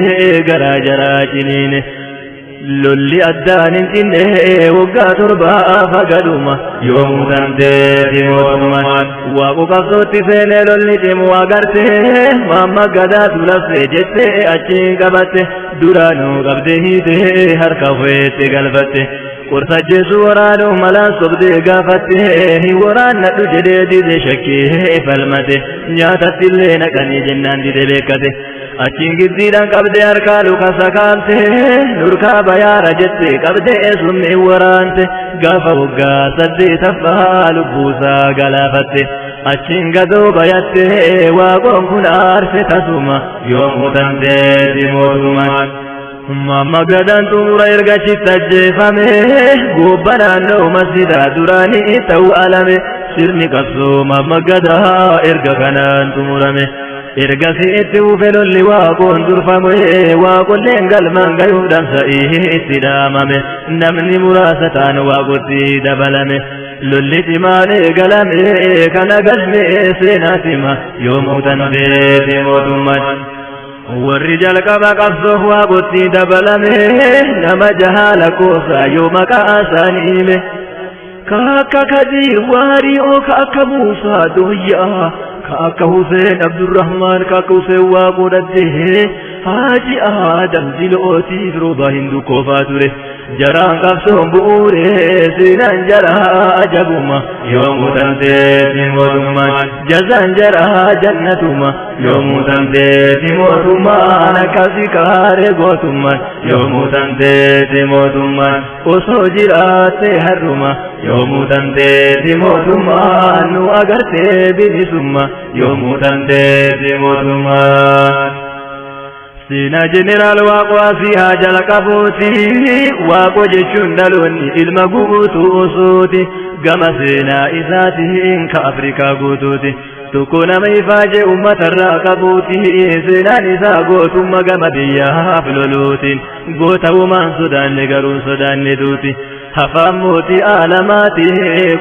garaa jaraa ciniine lolli addaan hin cinne waggaa torbaaf hagadhuma yoomuu tanteeti mootummaan waaqu qabsootti seenee lolli cimu agarte Muhammad gadaatu lafsee jette achiin qabatte duraanuu qabdee hiitee harka feette galfatte qorsa jeesu waraanuu malaan sobdee gaafatte hin waraannadhu jedhee dide shakkee falmate nyaatatti illee naqanii jennaan dide beekkate achiin giddiidhaan qabdee harkaa luka sakaamte nurkaa bayaara jette qabdee summi waraante gaafa waggaa 8 lubbuusaa galaafatte achiin gadoo bayatte waaqoon kun aarse tasuma yoomuu tanteeti mootummaan Muhammad gadaan xumura ergachitti ajjeefame gobba naannoo masjidaa duraanii ta'uu alame sirni qabsoo Muhammad gadaa erga kanaan xumurame ergasii itti ufe lolli waaqoon durfame waaqolleen galmaan gayuudhaan sa'ii itti dhaamame namni muraasa ta'an waaqotti dabalame lolli cimaan eegalame kana galmee seenaa sima yoomuu tanteeti mootummaan warri jalqaba qabsoof waaqotti dabalame nama jahaala koosaa yoo maqaa isaanii hime kaakka Kadiir Waarii kaakka Muusaa Dooyyaa kaakka Huseen Abdurrahmaan kaakka Huseen waaqoo dhaddee Haaji Aadam Zilootiif rooba hindu koofaa ture jaraan qabsoon bu'uure seenaan jaraa jabuma yoomuu tanteeti mootummaan jazaan jaraa jannatuma yoomuu tanteeti mootummaan akkasi kaaree gootummaan yoomuu tanteeti mootummaan osoo jiraatte harruma yoomuu tanteeti mootummaan nu agartee bilisummaa yoomuu tanteeti mootummaan Sina jeneraal waaqoo asii haa jalqabuuti waaqoo jechuun dhaloonni ilma guutuu osooti gama seenaa isaatiin ka Afrikaa guutuuti tokko nama ifaaje uummatarraa qabuuti seenaan isaa gootummaa gama biyyaaf loluutiin gootawumaan sodaanne garuu sodaanne duuti hafaan mootii aalamaati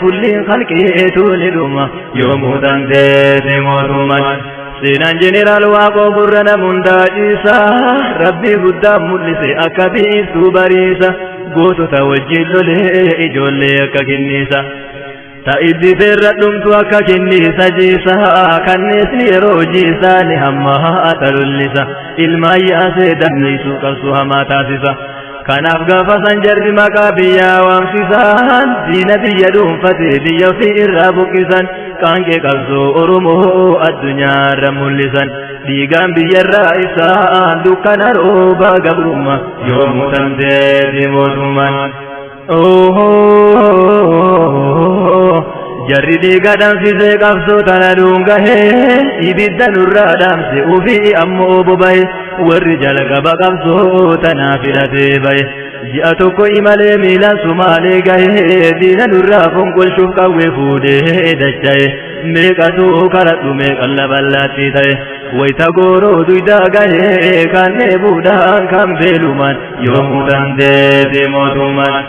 kulliin halqeetu ni dhuma yoomuu tanteeti mootummaan seenaan jeneraal waaqoo gurra namundaa ciisa rabbii guddaa mul'ise akka biiftuu bariisa gootota wajjin lolee ijoollee akka kenniisa ta'iddi seerra dhumtu akka kenniisa jiisa kanneesni yeroo jiisaani hamma talullisa ilmaan yaasee dammiisuu qabsu hamaa taasisa kanaaf gaafa san jarri maqaa biyyaa waamsisan diina biyya dhuunfate biyya ofii irraa buqqisan qaanqee qabsoo Oromoo addunyaarra mul'isan dhiigaan biyyarraa isaan dukkana rooba gabrummaa yoomuu tanteeti mootummaan jarri dhiiga dhamsisee qabsoo tana dhuungahe ibidda nurraa dhaamse ufii ammoo bobahe warri jalqaba qabsoo tanaa filatee bahe ji'a tokko imalee miilaan sumaalee gahee diina nurraa fonqolchuuf qawwee fuudhee dachaye meeqatu karadhu meeqan laballaatti ta'e wayita gooroo duydaa gahee kan dheebuudhaan kan beelumaan yoomuu dandeete mootummaan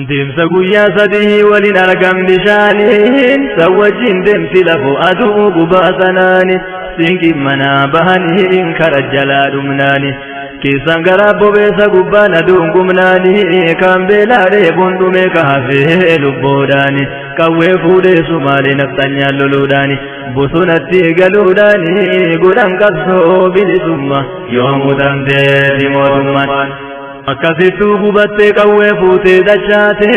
deemsa guyyaa sadii waliin argan bishaaniin san wajjin deemsi lafoo aduu gubaa sanaani siinqin manaa bahaniin kara jalaa dhumnaani keessan garaa bobeessa gubbaan aduun gumnaani kan beelaa dheebuun dhume kaafee lubboodhaani qawwee fuudhee sumaalee nafxanyaan loluudhaani bosonatti galuudhaani godhan qabsoo bilisummaa yoomuu dandeeti mootummaan akkasittuu gubattee qawwee fuutee dachaate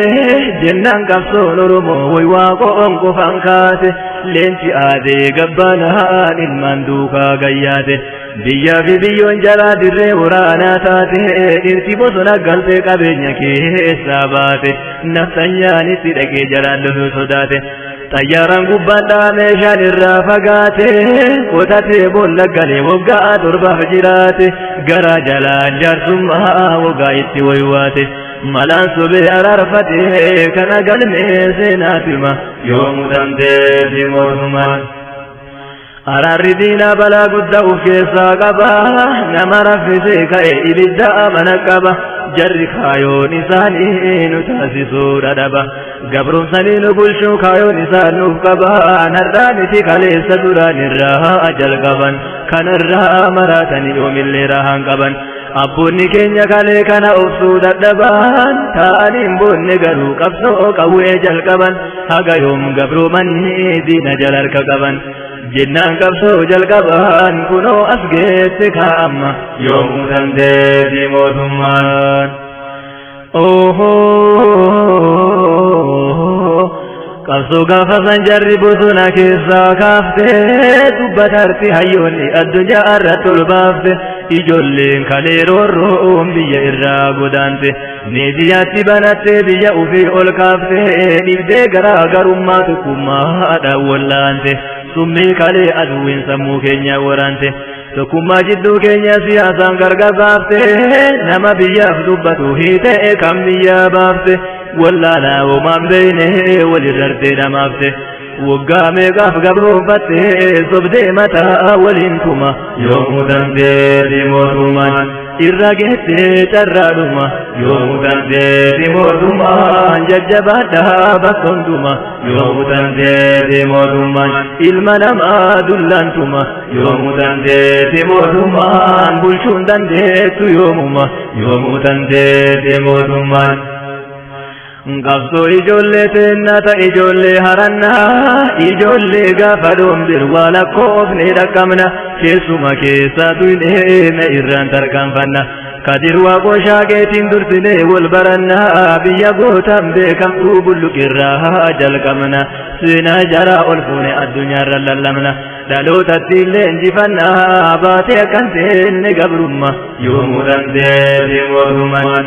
jennaan qabsoon oromoo way waaqoon qofaan kaate leenci aadee gabbaanaan ilmaan duukaa gayyaate biyyaa fi biyyoon jalaa dirree waraanaa taate dhirsi bosona galtee qabeenya keessaa baate nafxanyaanitti dhaqee jalaan loluu sodaate xayyaaraan gubbaadhaa meeshaan irraa fagaate qotatee boolla galee waggaa torbaaf jiraate garaa jalaan jaarsummaa waggaa itti waywaate malaan sobee araarfate kana galmee seenaatima yoomuu dandeeti mootummaan araarri diinaa balaa guddaa uf keessaa qaba nama raffisee ka'e ibidda mana qaba jarri kaayoon isaanii nu taasisuudha dhaba gabromsanii nu bulchuu kaayoon isaan nuuf qaba narraa miti kaleessa duraan irraa jalqaban kanarraa maraatanii yoomillee rahaan qaban abboonni keenya kalee kana obsuu dadhaban ta'aniin boonne garuu qabsoo qawwee jalqaban haga yoom gabroomanii diina jala harka qaban jennaan qabsoo jalqaban kunoo as geesse kaa'amma yoomuu dandeeti mootummaan qabsoo gaafa san jarri bosona keessaa kaaftee dubbatarti hayyoonni addunyaa irratti ol baafte ijoolleen kalee roorroon biyya irraa godaante niitiyaatti banattee biyya ufii ol kaafte dhibdee garaagarummaa tokkummaadhaan wallaante summii kalee aduwwiin sammuu keenya waraante tokkummaa jidduu keenya siyaasaan gargar baafte nama biyyaaf dubbatu hiitee kan biyyaa baafte wallaalaa homaan beeyne walirrartee dhamaafte waggaa meeqaaf gabroonfatte sobdee mataa waliin tuma yoomuu dandeeti mootummaan irra geettee carraadhuma yoomuu dandeeti mootummaan jajjabaadhaa bakka hunduma yoomuu dandeeti mootummaan ilma namaa dullaantuma yoomuu dandeeti mootummaan bulchuun dandeettu yoomuma yoomuu dandeeti mootummaan qabsoo ijoollee teennata ijoollee harannaa ijoollee gaafa dhoombiir waa lakkoofne dhaqqabna keessuma keessaa tuyneeme irraan tarkaanfanna kadir waaqoo shaageetiin dursinee wal barannaa biyya gootan beekamtuu bulluqirraa jalqabna seenaa jaraa ol fuune addunyaarra lallabna dhalootatti illee injifannaa baatee akkan teenne gabrumma yoomuu dandeeti mootummaan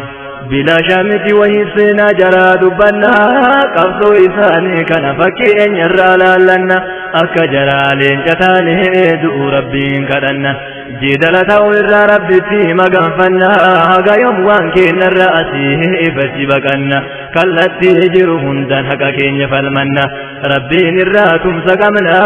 bila shamiti wahin seenaa jaraa dubbannaa qabsoo isaanii kana fakkeenya irraa laallanna akka jaraa leenca taanee du'u rabbiin kadhanna jeedala ta'uu irraa rabbitti maganfanna haga yoom waan keenyarra asii ifachi baqanna kallattii jiru hundaan haqa keenya falmanna rabbiin irraa tumsa qabna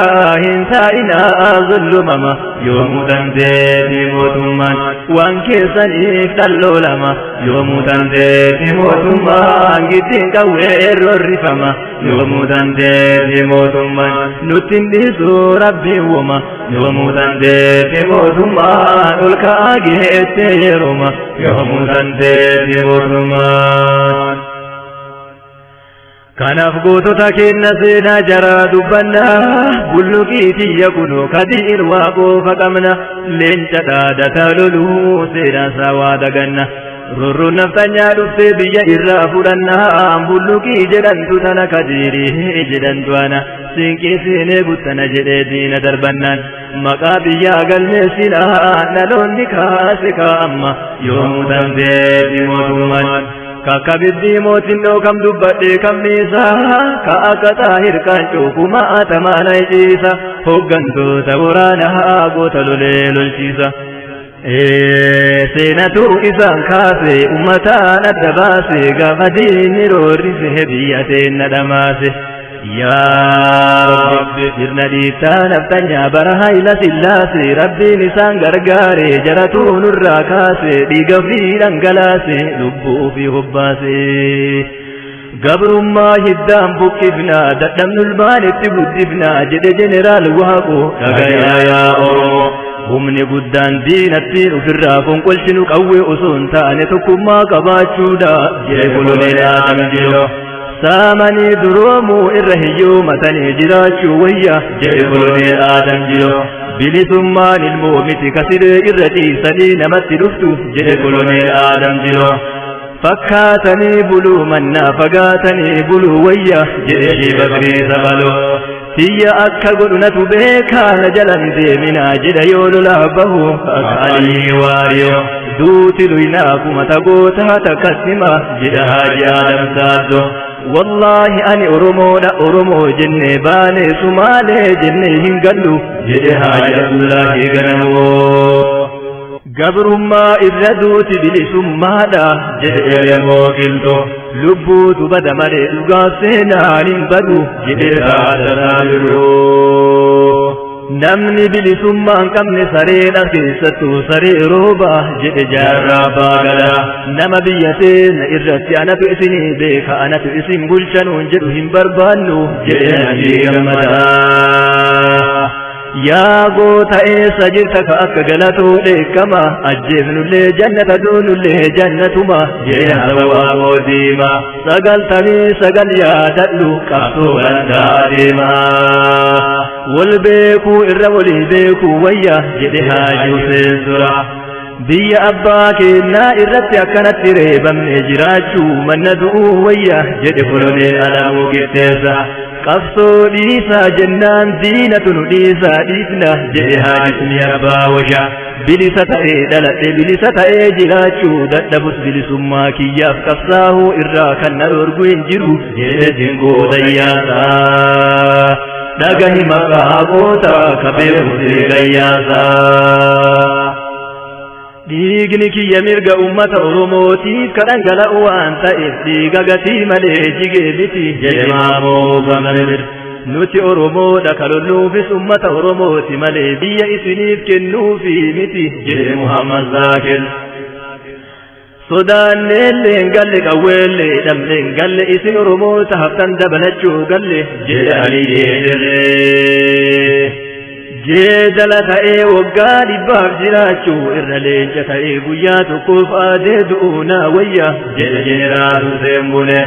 hin taa'inaa zullumama yoomuu dandeeti mootummaan waan keessaniif dhalloolama yoomuu dandeeti mootummaan giddiin qawwee roorrifama yoomuu dandeeti mootummaan nuttiin dhiisuu rabbiin woma yoomuu dandeeti mootummaan ol ka'aa geettee yeroma yoomuu dandeeti mootummaan kanaaf gootota keenya seenaa jaraa dubbannaa bulluqii tiyya kunoo kadiin waaqoofa qabna leenca dhaadataa loluu seenaa isaa waa daganna rorroon naftanyaa dhuftee biyya irraa fudhannaa bulluqii jedhantu tana kadiirii jedhantu ana siinqii seenee guttana jedhee diina darbannaan maqaa biyyaa galmeessinaa dhaloonni kaase kaa'amma yoomuu dandeeti mootummaan kakabiddi mootinnoo kam dubbadhe kamniisa ka akka xaahir kaancu kuma atamaana iciisa hoggantoota waraanaa goota lolee lolchiisa seenatu isaan kaase ummataan adda baase gaafa diinni roorrise biyya teenna dhamaase yaa rabbi sirna dhiittaa naftanyaa bara hayla sillaase rabbiin isaan gargaare jaratuu nurraa kaase dhiiga ofii dhangalaase lubbuu ofii hobbaase gabrummaa hiddaan buqqifnaa dadhabnulmaanitti guddifnaa jedhe jeneraal waaqoo dhagayaa yaa oromoo humni guddaan diinattiin ofirraa fonqolchinu qawwee osoo hin taane tokkummaa qabaachuudha jedhe koloneel Jilo saamanii duroomuu irra hiyyoommatanii jiraachuu wayya jedhe koloneel Jilo bilisummaan ilmoo miti kasiree irra dhiisanii namatti dhuftu jedhe koloneel Jilo fakkaatanii buluu mannaa fagaatanii buluu wayya jedhe Shibakrii Sabaloo tiyya akka godhunatu beekaa jalan deeminaa jedha yoo lolaa bahu akaalii waariyo duuti luynaa kuma tagoota takkasima jedha Haaji Adam Saaddo wallahi ani oromoodha oromoo jenne baane sumaalee jenne hin gallu jedhe Haaji Abdullaahi Ganamoo gabrummaa irra duuti bilisummaadha jedhe Elemoo Qilxoo lubbuutu bada malee dhugaa seenaan hin badu jedhe Taaddasaa Birroo namni bilisummaan qabne sareedha keessattuu saree rooba jedhe Jaarraa Baagadaa nama biyya teenya irratti anatu isinii beeka anatu isin bulchanuun jedhu hin barbaannu jedhe Najii Gammadaa yaa goota eessa jirta ka akka galatoo dheekkama ajjeefnullee jannata duunullee jannatuma jedhe Hawaaqoo Diimaa 99 yaadadhu qabsoo danda'a deemaa wal beekuu irra walii beekuu wayya jedhe Haaji Huseen Suraa biyya abbaa keenyaa irratti akkanatti reebamne jiraachuu manna du'uu wayya jedhe koloneel Alamuu Qixxeessaa qabsoo dhiisaa jennaan diinatu nu dhiisaa dhiisna jedhe Haajisni Abbaa Washaa bilisa ta'ee dhaladhe bilisa ta'ee jiraachuu dadhabus bilisummaa kiyyaaf qabsaahuu irraa kan na dhorgu hin jiru jedhe Jingoo Dayyaasaa dhagahi maqaa goota kabeeku Dayyaasaa dhiigni kiyya mirga ummata oromootiif ka dhangala'u waan ta'eef dhiiga gatii malee jigee miti jedhe Maamoo Gamamir nuti oromoodha ka lolluufis ummata oromooti malee biyya isiniif kennuufi miti jedhe Muhammad Zaakir sodaanneellee hin galle qawweellee dhabne hin galle isin oromoota haftan dabalachuu galle jedhe Aliyee jeedala ta'ee waggaa 100 jiraachuu irra leenca ta'ee guyyaa tokkoof aadee du'uunaa wayya jedhe Jeneraal Huseen Bune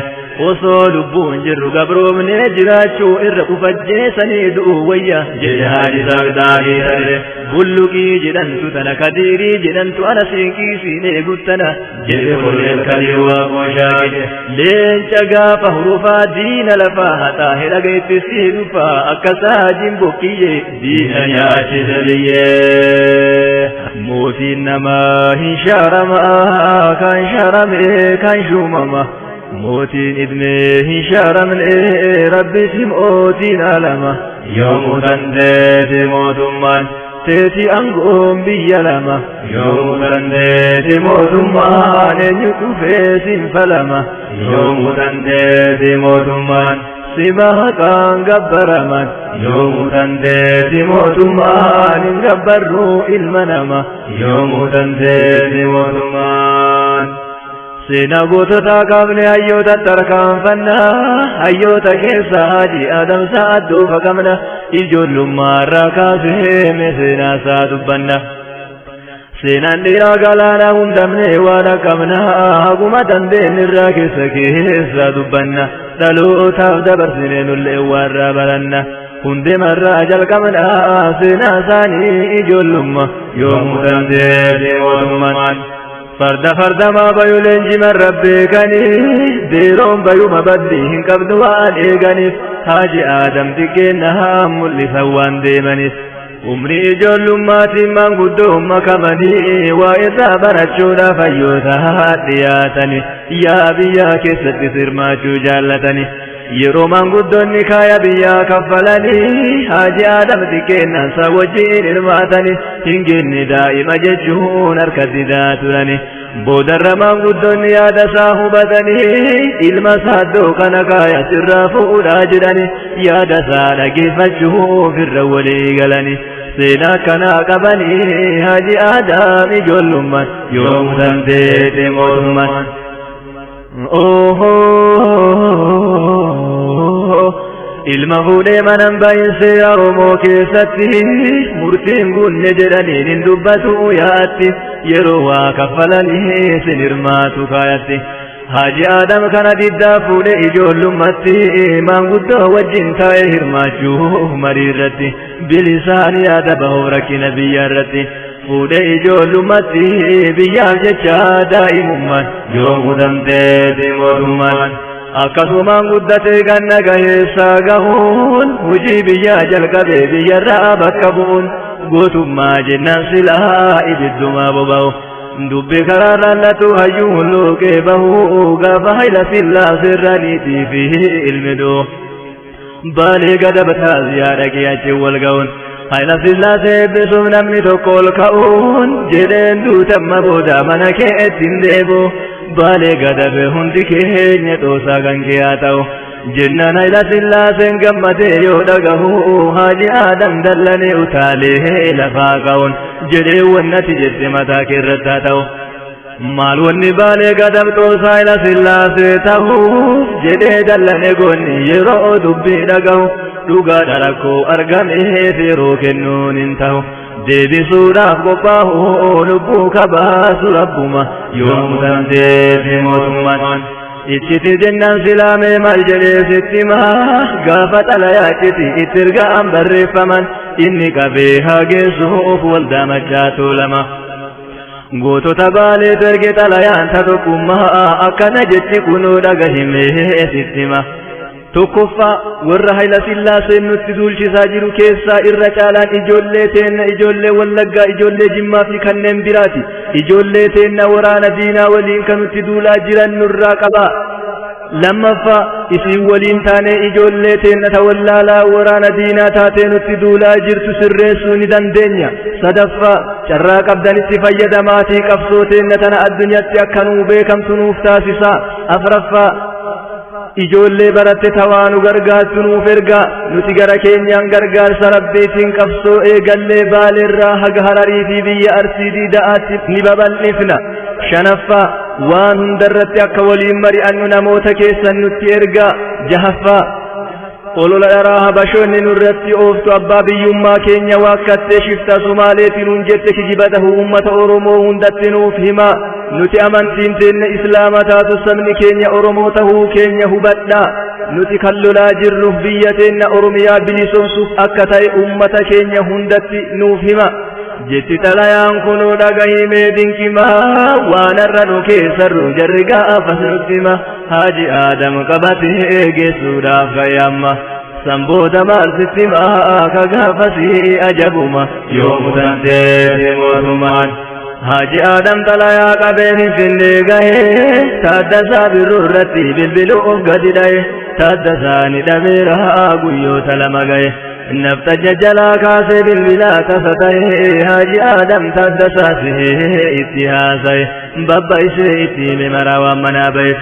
osoo lubbuun jirru gabroomnee jiraachuu irra ufajjeessanii du'uu wayya jedhe Haaji Sagdaagii Tarree bulluqii jedhantu tana Kadiirii jedhantu ana siinqiisiinee guttana jedhe Koloneel Kaliil Waaqoo Shaagide leenca gaafa hurufaa diina lafaa haxaa hedhaga itti sii dhufaa akka saajiin bokkiyyee diina nyaachise biyyee mootiin namaa hin shaaramaa kan shaarame kan shuumama mootiin idmee hin shaaramne rabbisi mootiin alama yoomuu dandeete mootummaan teeti aangoon biyya lama yoomuu dandeete mootummaan eenyu dhufee siin falama yoomuu dandeete mootummaan sima haqaan gabbaraman yoomuu dandeete mootummaan hin gabbarruu ilma nama yoomuu dandeete mootummaan seenaa goototaa qabne hayyoota tarkaanfannaa hayyoota keessa Haaji Adam Saaddoo faqamna ijoollummaarraa kaasee seenaa isaa dubbanna seenaan dhiiraa galaanaa hundamne waan qabna haguma dandeenyirraa keessa dubbanna dhalootaaf dabarsine nullee warra baranna hundemarraa jalqabna seenaa isaanii ijoollummaa yoomuu dandeesse mootummaan farda maa bayu leenjima rabbeekanii deeroon bayuma baddi hin qabdu waan eeganiif Haaji Adam xiqqeenna haa mul'isan waan deemaniif umrii ijoollummaatti maanguddummaa qabanii waa irraa barachuudhaaf hayyoota dhiyaatanii yaa biyyaa keessatti hirmaachuu jaallatanii yeroo maanguddoonni kaaya biyyaa kaffalanii Haaji Aadam xiqqeennaan isaa wajjin hirmaatanii hingeenni daa'ima jechuun harkatti turanii boodarra maanguddoonni yaada isaa hubatanii ilma saaddoo kana kaaya sirraa fuudhaa jedhanii yaada isaa dhageeffachuuf irra walii galanii seenaa kanaa qabanii Haaji Aadam ijoollummaan yoo muudamteeti mootummaan ilma fuudhee manan baay'isee Oromoo keessatti murtiin gunne jedhaniin hin dubbatu yaatti yeroo waa kaffalanii sin hirmaatu kaayatti Haaji Aadam kana diddaa fuudhee ijoollummaatti maanguddoo wajjin taa'ee hirmaachuuf marii irratti bilisaan yaada bahuuf rakkina biyya irratti fuudhee ijoollummaatti biyyaaf jecha daa'imummaan yoo muudamteeti mootummaan akkasumaan guddatee ganna gaheessaa gahuun hojii biyyaa jalqabee biyyarraa bakka bu'uun gootummaa jennaan silaa ibiddumaa boba'u dubbi karaarraan latu hayyuun luuqee bahuu gaafa Hayila Sillaasee irraniitii fi ilmi doo baalee gadabtaa ziyaara qiyyaachee wal ga'uun Hayila Sillaasee eebbisuuf namni tokko ol ka'uun jedheen duutamma booda mana keetti hin deebi'u baalee gadabe hundi keenya dhoosaa kan kee haa ta'u jennaan Hayila Sillaaseen gammadee yoo dhagahu Haaji Aadam dallanee utaalee lafaa ka'uun jedhee wannati jette mataa kee irratti haa ta'u maal wanni baalee gadab dhoosaa Hayila Sillaasee ta'uuf jedhee dallanee goonni yeroo dubbii dhagahu dhugaadha rakkoo argameef yeroo kennuun hin ta'u deebisuudhaaf qophaa'u lubbuu kabaasu rabbuma yoo muudamteeti mootummaan ittiti jennaan silaamee maal jedhee sitti maa gaafa xalayaachiti itti ergaan barreeffaman inni qabee hageessuuf waldaa machaatu lama gootota baalee erge xalayaan tokkummaa akkana jechi kunoo dhagahimee sitti maa tokkoffaa warra Hayila Sillaaseen nutti duulchisaa jiru keessaa irra caalaan ijoollee teenna ijoollee Wallaggaa ijoollee Jimmaa fi kanneen biraati ijoollee teenna waraana diinaa waliin kan nutti duulaa jiran nurraa qabaa lammaffaa isin waliin taanee ijoollee teenna tawallaalaa waraana diinaa taatee nutti duulaa jirtu sirreessuu ni dandeenya sadaffaa carraa qabdanitti fayyadamaatii qabsoo teenna tana addunyaatti akka nuu beekamtu nuuf taasisaa afraffaa ijoollee baratte tawaanu gargaartu nuuf ergaa nuti gara keenyaan gargaarsa rabbiitiin qabsoo eegallee baaleerraa haga Hararii fi biyya Arsii Diidaatti ni babal'ifna shanaffaa waan hundarratti akka waliin mari'annu namoota keessan nutti ergaa jahaffaa olola dharaa habashoonni nurratti ooftu abbaa biyyummaa keenya waakkattee shifta Somaaleetiin nuun jette kijiba ta'uu uummata Oromoo hundatti nuuf himaa nuti amantiin teenna islaama taatu sabni keenya Oromoo ta'uu keenya hubadhaa nuti kan lolaa jirruuf biyya teenna Oromiyaa bilisoomsuuf akka ta'e uummata keenya hundatti nuuf hima jetti xalayaan kunoo dhagahimee dinqimaa waan har'a nu keessarru jarri gaafas nutti hima Haaji Aadam qabatee geessuudhaaf gayyamma sanbooda maal sitti himaa ka gaafasii ajabuma yoo muudamteeti mootummaan Haaji Aadam xalayaa qabee Finfinnee gahee Taaddasaa Birruu irratti bilbiluuf gadi dha'e Taaddasaa ni dhabeera guyyoota lama gahe naftaja jalaa kaasee bilbilaa tasa ta'e Haaji Aadam Taaddasaa sihee itti haasaye babbaisee itti hime maraa waan manaa ba'eef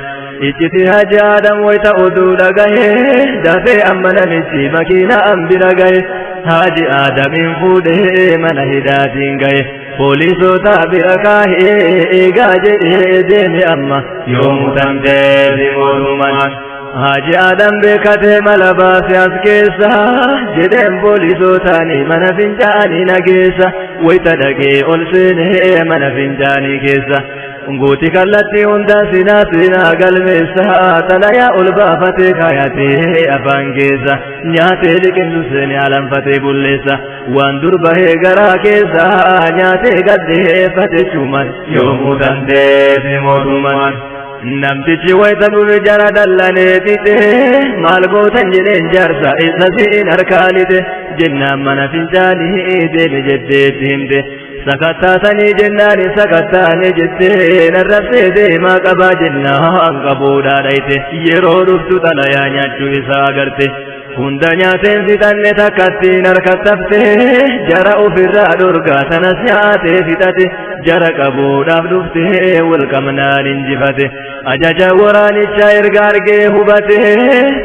ichiti Haaji Aadam wayita oduu dhagahee dafee amma namichi makiinaan bira gahe Haaji Aadamin fuudhee mana hidhaatiin gahe poolisoota bira kaahee eegaa jedhee deeme amma yoo muudamteeti mootummaan Haaji Aadam beekatee mala baase as keessa jedheen poolisootaanii mana fincaanii nageessa wayita dhagee ol seenee mana fincaanii keessa Nguuti kallattii hunda sinaa galmeessa xalayaa ol baafatee kaayatee afaan keessa nyaatee liqimsu seeni alanfatee bulleessa waan dur bahee garaa keessa nyaatee gaddeeffate cuman yoomuu dandeesse mootummaan namtichi wayita dhufe jara dallanee fixe maal gootan jedheen jaarsa isa siin harkaalite jennaan mana fincaanii deeme jetteetti himte sakattaatanii jennaani sakattaanii jettee narrabsee deemaa qabaa jennaan qabuudhaa dhayte yeroo dhuftu xalayaa nyaachuu isaa agarte hunda nyaateen fixanne takkattiin harkattafte jara ofirraa dhorgaa sanas nyaatee fixate jara qabuudhaaf dhufte walqabnaan injifate ajaja waraanichaa erga argee hubate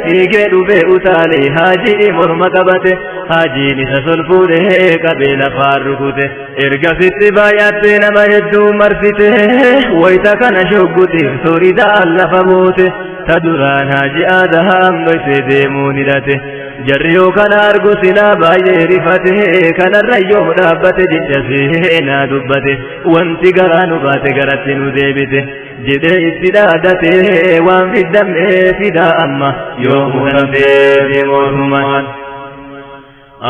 fiigee dhufee utaalee haajii morma qabate haajiin isa sol fuudhee qabee lafaan rukute ergasitti baay'attee nama hedduu marsite wayita kana shoggutiif soridaan lafa boote ta duraan haaji aadaam dhoysee deemuun hidhate jarri yoo kana argu silaa baay'ee rifate kanarra yoo dhaabbate jecha seenaa dubbate wanti garaa nu baate garatti nu deebite jedhee itti dhaadate waan fiddamne fidaa amma yoo muudamtee mootummaan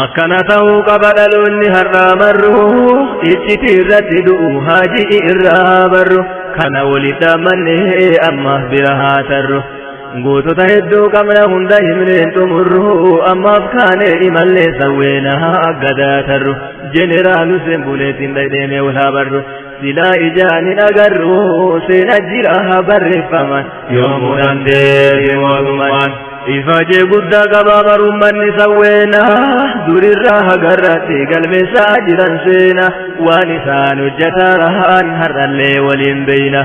akkana ta'uu qaba dhaloonni har'aa marru icciti irratti du'u haajii irraa barru kana walitti amanne ammaaf bira haa tarru gootota hedduu qabna hunda himneen xumurru ammaaf kaane imallee sawweena gadaa tarru jeneraalu sembuleetiin dhaydeeme walaa barru silaa ijaanin agarru seena jira barreeffaman yoo muudamtee mootummaan ifaajee guddaa qabaa barummanni sawweena durirraa hagarratti galmeessaa jiran seena waan isaan hojjetaaraan har'allee waliin beeyna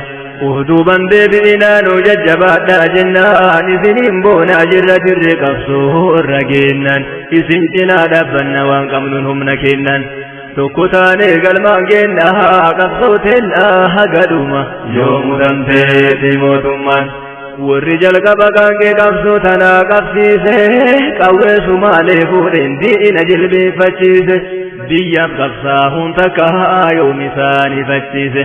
uduuban deebi'inaa nu jajjabaadhaa jennaan isiniin boonaa jirra dirree qabsoo irra geennan isin cinaa dhaabbanna waan qabnuun humna kennan tokko taanee galmaan geenna qabsoo teenna hagadhuma yoo muudamtee mootummaan warri jalqaba qaangee qabsoo tanaa qabsiise qawwee sumaalee fuudheen diina jilbeeffachiise biyyaaf qabsaahuun takka yoom isaanii fachiise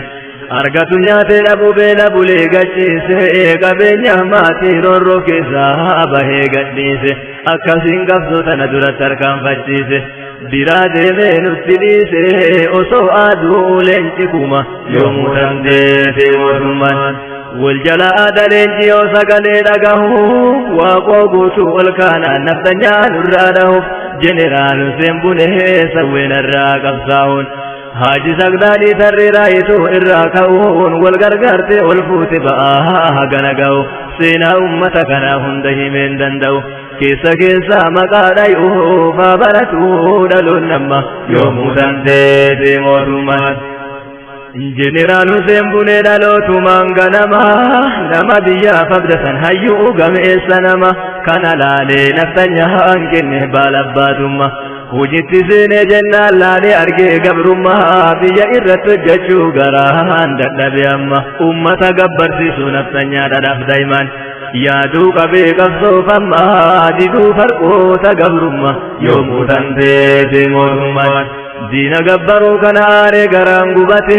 argatu nyaatee dhabuu beela bulee gachiise qabeenya maatii roorroo keessaa bahee gadhiise akkasiin qabsoo tana duratti harkaanfachiise biraa deemee nutti dhiise osoo aduu leenci kuma yoo muudamtee mootummaan wal jala aadaleenji yoo sagalee dhagahu waaqoo guutuu ol kaanaan naftanyaa nurraa dhahuuf jeneraalu sembunee sawweenarraa qabsaa'uun haaji sagdaadhii tarreeraa ituu irraa ka'uun wal gargaartee ol fuute ba'aa hagana ga'u seenaa ummata kanaa hunda himeen danda'u keessa maqaa dhayuu faa baratuu dhaloon namma yoo muudamtee mootummaan jeneraalu sembunee dhalootumaan ganama nama biyyaaf abdatan hayyuu gameessa nama kana laalee naftanyaa kenne baalabbaatumma hojitti seenee jennaan laalee argee gabrummaa biyya irratti hojjechuu garaan dadhabe amma ummata gabbarsiisuu naftanyaa dhadhaaf daa'imaan yaaduu qabee qabsoofammaa diduu farqoota gabrummaa yoo muudamtee mootummaan diina gabbaruu kana aaree garaan gubate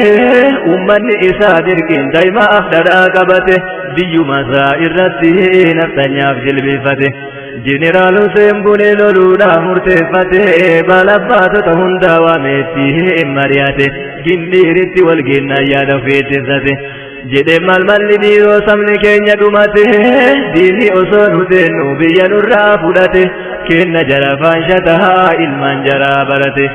ummanni isaa dirqiin daa'imaaf dhadhaa qabate biyyumasaa irratti naftanyaaf jilbeeffate jeneraalu sembunee loluudhaa murteeffate balabbaatota hundaa waameetti mari'ate gindiiritti walgeennaa yaada ofeettessate jedhee malmalli dhiiroo sabni keenya dhumate diinni osoo nu teennu biyya nurraa fudhate kenna jara faanshataa ilmaan jaraa barate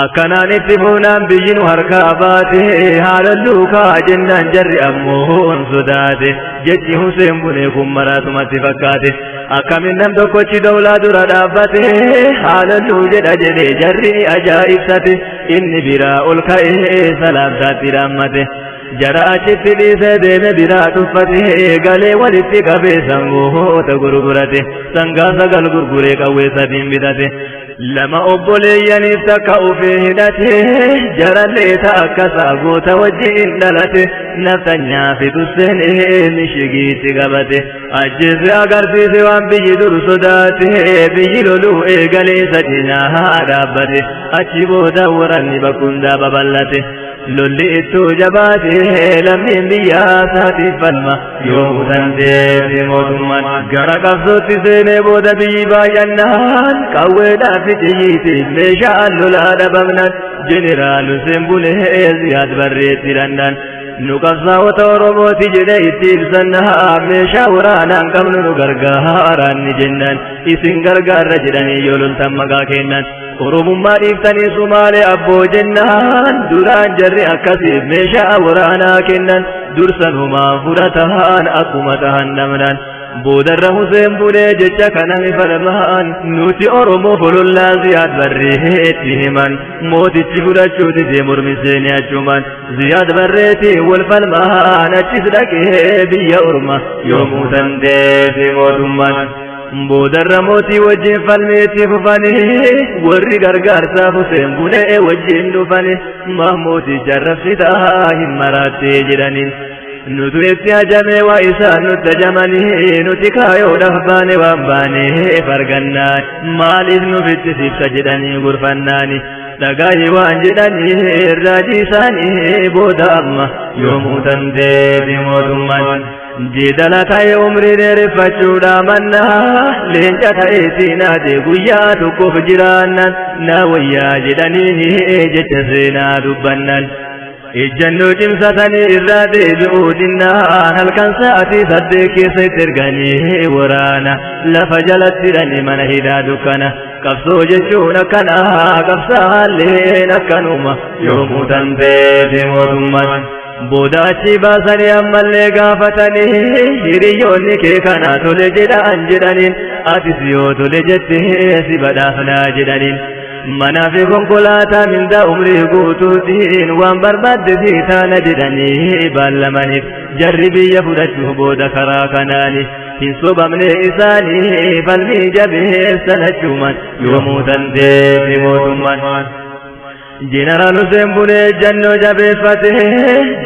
akkanaan itti fuunaan biyyi nu harkaa baate haala luukaa jennaan jarri ammoo sodaate jechi Huseen Bunee kun maraatumatti fakkaate akkamin nam tokkochi dawlaa dura dhaabbate haala luu jedha jedhee jarri ajaa'ibsate inni biraa ol ka'ee salaamtaatti dhaammate jara achitti dhiisee deeme biraa tuffate galee walitti qabee sangoota gurgurate sangaa sagal gurguree qawwee sadiin bitate lama obboleeyyaniif takka ufee hidhate jarallee takka saagoota wajjin dhalate naftanyaa fixusseen mishigiitti qabate ajjeese agarsiise waan biyyi dur sodaate biyyi loluu eegalee sadinaa dhaabbate achi booda waranni bakkundaa babal'ate lolli ittoo jabaate lammiin biyyaa saatiif falma yoo mutanteef mootummaan gara qabsootti seenee booda biyyi baay'annaan qawweedhaaf ficiyyiitiif meeshaan lolaa dhabamnan jeneraal Huseen Bunee Ziyaad barreetti danda'an نقصا وتورمو تجدي تبسنها ميشا ورانا قبل نقرقارا نجنن إسن قرقار رجلني يولن تمقا كنن قرب ما إفتني سمالي أبو جنان دران جري أكسب ميشا ورانا كنن درسنهما فرتهان أقومتهن نمنان بودر حسين بولي جچا كنن فرمان نوتي أورمو فلولا زياد بريتي همان موتي تفودا چوتي ديمور مسيني أجمان زياد بريتي والفلمان أجسدك بيا أورما يوموتن ديفي موتمان بودر موتي وجه فلميتي ففاني ورّي غرغار سا حسين بولي وجه دفاني محمودي جرف ستاهم مراتي جرانين نتويتي أجمي وإسان نتجمني نتكايو دفباني وانباني فرغنا مالي نفتي سجدني غرفناني لغاي وانجدني الراجيساني بودام يوموتن ديبي موتمان جدلا تاي عمري نرفچو دامنا لنجا تاي سينا دي غيا تكوف جرانا ناويا جدني جتسينا دبنان إجنو جمساتني إرادي بؤودنا هل كان ساعتي صدقي سيترغني ورانا لفجلت ترني من هدا دكنا قفصو جنشونا كنا قفصا لنا كنوما يوموتن بيتي موتمان بوداشي باسني أمالي غافتني هريوني كي كنا تولجدا أنجدانين آتسيو تولجته سبدافنا جدانين منافي كونكولاتا من دا عمري قوتوتين وان برباد سيتانا جداني بالمانيف جربي يفرجه بودا كراكناني تنصب من إساني فالمي جبه سنجومان يوموتن ديبي موتمان جنرال سيمبوني جنو جبه فتح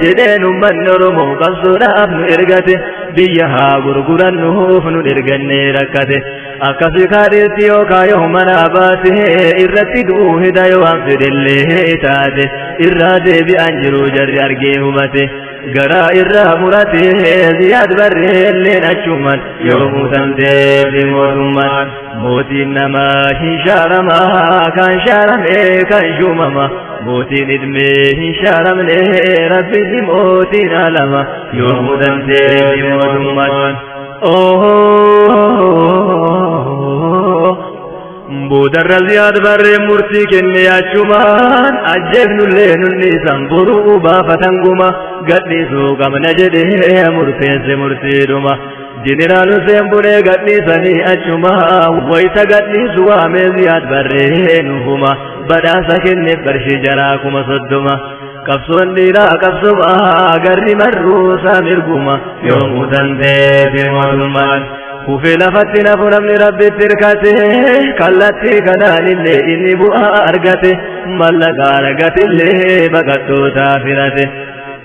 جدين من نرمو قصونا ابن إرغته بيها غرغران نوفن إرغني ركته أكسي خاريتي وكايو مناباته إرتي دوه دايو أنفر اللي تاته إراده بأنجرو جر أرقيه مته غرا إرا مرته زياد بره اللي نشومن يوموتن ديبي موتمان موتي نما هنشارما كان شارمي كان شومما موتي ندمي هنشارم لي ربي موتي نالما يوموتن ديبي موتمان بودر زياد بر مرتي كني أشومان أجب نلين النسان برو بافتنغما قدني سوق من جده مرتي دوما جنرال سيمبوني قدني سني أشوما ويسا قدني سوامي زياد بر نهما بدا سكني برشي جراكما صدما قبصون ديرا قبصما قرر مروسا مرقما يوموتن بيبي مظلمان وفي لفتنا فرمني ربي تركته كالتي كنان اللي إني بؤا أرغته ملقا أرغته اللي بقتو تافرته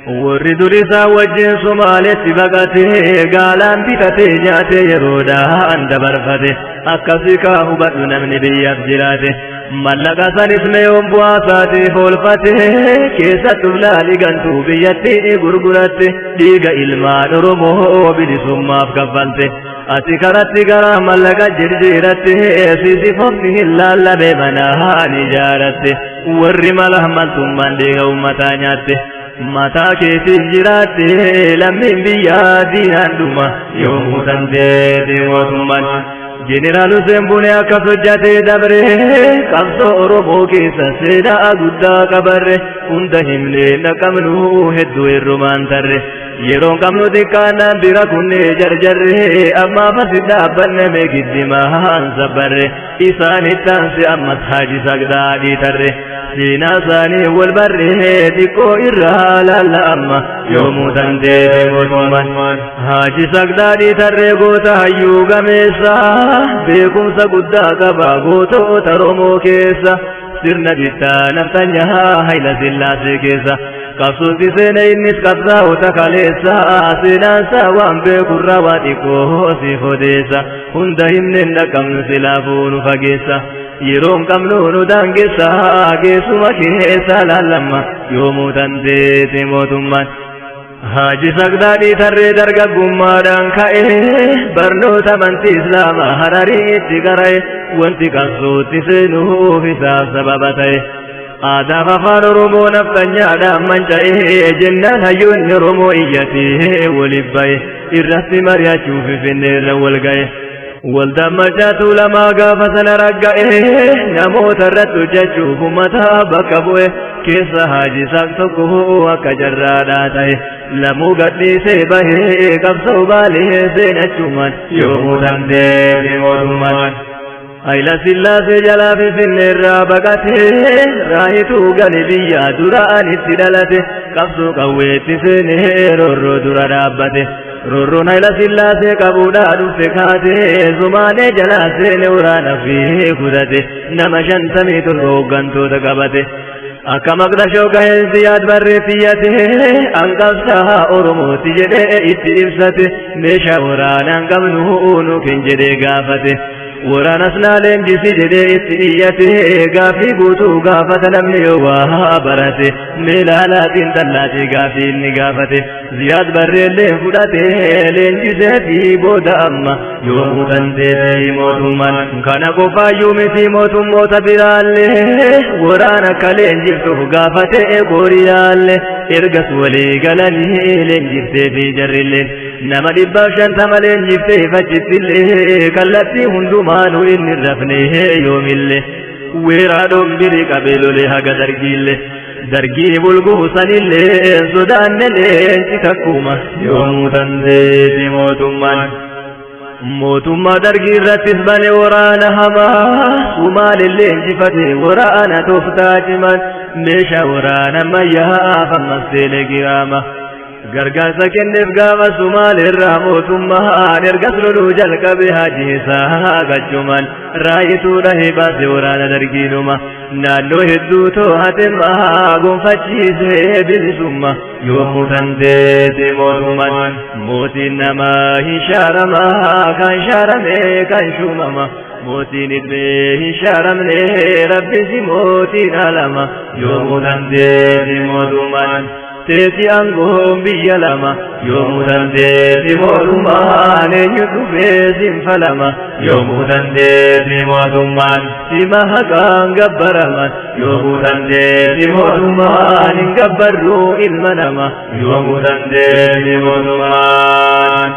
ورد رسا وجه سمالتي بقته قالان بيته جاته يرودا عند برفته أكسكا هبتنا من بيات جراته ملقا سنس ميوم بواساتي فولفته كيسا تبلالي قنتو بيتي غرغرته ديغا إلمان رموه بدسما فكفلته أتي كرتي كرا ملقا جرجيرته سيسي فمه اللال بمناها نجارته ورّي ملهمل ثمان ديغا ومتانياته متا كيسي جراته لمن بيادي عندما يوموتن ديدي وثمان جنرال سيمبوني أكسجته دبره قبصو أورومو كيسا سيدا أغدا كبره هندهم لين كمنو هدو الرومان تره يرون كمنو ديكانا بيرا كوني جرجره أما فسدا بنمي قدما سبره إساني تانسي أما تحاجي سقدا دي تره سينا ساني والبره ديكو إرها لما يوموتن ديبي موتمان حاجي سقدا دي تره قوتا هيو غميسا بيكم سقدا كبا قوتو ترومو كيسا سرنا بيتا نفتنها هيلا سلاسي كيسا قصوتي سينا إنس قبضا وتكاليسا سينا سوام بيكو رواتي كوسي فوديسا هندهم ننكم سلافون فقيسا يروم كمنون دانجسا كيسو مكيسا للما يوموتن ديتي موتمان حاجي سقداني تري درگا گمادان کائے برنوتا منتی اسلام حراری تگرائے وانتی قصوتی سنو حساب سببتائے آداب أفان رمو نفتنيا دامن جائه جنان هيون رمو إياته ولبايه الرس مريا شوف في النير والقايه والدمجاتو لما قافة رقائه نموت الرد جشوف متى بكبوه كيس هاجي ساكتكه وكجراداته لمو قدي سيبه قبصو باله سين الشمان يوم تندي موتمان أيلا سلاسي جلا في النير بقته رايتو قلبيا دران اتدالته قبصو قويت سنه رورو درابته رورون إلى سلاسي كبودا دفكاته زمانه جلاسي نورانا فيه خدته نمشن سميت الروغن تقبته أكا مقدشو كهن زياد بريتيته أنقصها أرموتي جده اتئفسته ميشا ورانا قبنه كنجده قافته ورانا سلالين جسي جده اتئيته قافي قوتو قافة نمني وها برته ملالات دلاتي قافي نقافته زياد بريلين فدته لين جسي بودا أما يوم تنتهي موتمان كان قفا يومتي موتم موت برالي ورانا كلين جفتو قافته قوريالي إرقس ولي قلني لين جفتي في جرلين نما دباشن تملين جفتي فجتلي كالتي هندمانو إن الرفني يوم اللي ويرادهم بري قبلو لها قدرقيلي درقي بلقو سنلي سودان لين تككوما يوم تنزيت موتمان موتما درقي رتس بني ورانا هما ومال اللين جفتي ورانا تفتاجمان ميشا ورانا ميها فمسيل قراما gargaarsa kenneef gaafa sumaal irraa mootummaan ergas loluu jalqabe hajiisaa gachumaan raayituudha hebaase waraana dargiinuma naannoo hedduu too'atemaa gonfachiisee bilisumma yommuu tanteete mootummaan mootiin namaa hin shaaramaa kan shaarame kan shuumama mootiin ilmee hin shaaramne rabbisi mootiin alama yommuu tanteete mootummaan teeti aangoon biyya lama yommuu tanteeti mootummaan eenyutu beesin falama yommuu tanteeti mootummaan sima haqaan gabbaraman yommuu tanteeti mootummaan hin gabbarruu ilma nama yommuu tanteeti mootummaan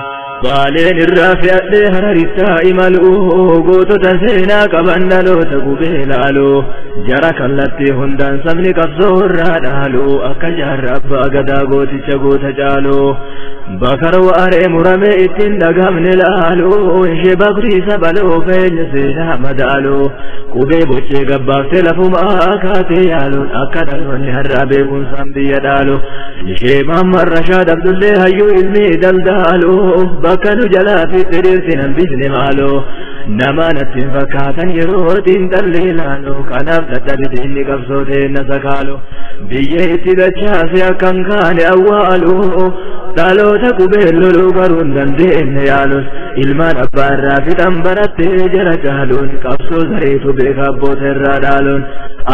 baaleen irraa fe'adhee hararittaa imaluu gootota seenaa qaban dhaloota gubee laaluu jara kallattii hundaan sabni qabsoo irraa dhaaluu akka jaarra abbaa gadaa gooticha goota caaluu bakara waaree muramee ittiin dhagamne laaluu ishee bakriisa baloo feenya seenaa madaaluu qubee bochee gabbaaftee lafumaa kaatee yaaluun akka dhaloonni har'aa beekumsaan biyya dhaaluu ishee maamman rashaad abdullee hayyuu ilmii daldaaluu bakka nu jalaa fi xiriirti nan bisne maaloo nama nattiin fakkaatan yerootiin dhalli ilaaloo kanaaf dadhabite inni qabsootee na sakaaloo biyya itti dachaase akkan kaane awwaaloo dhaloota qubee loluu baruun dandeenye yaaluun ilmaan abbaa irraa fixan barattee jara caaluun qabsoo zareetu beeka abboota irraa dhaaluun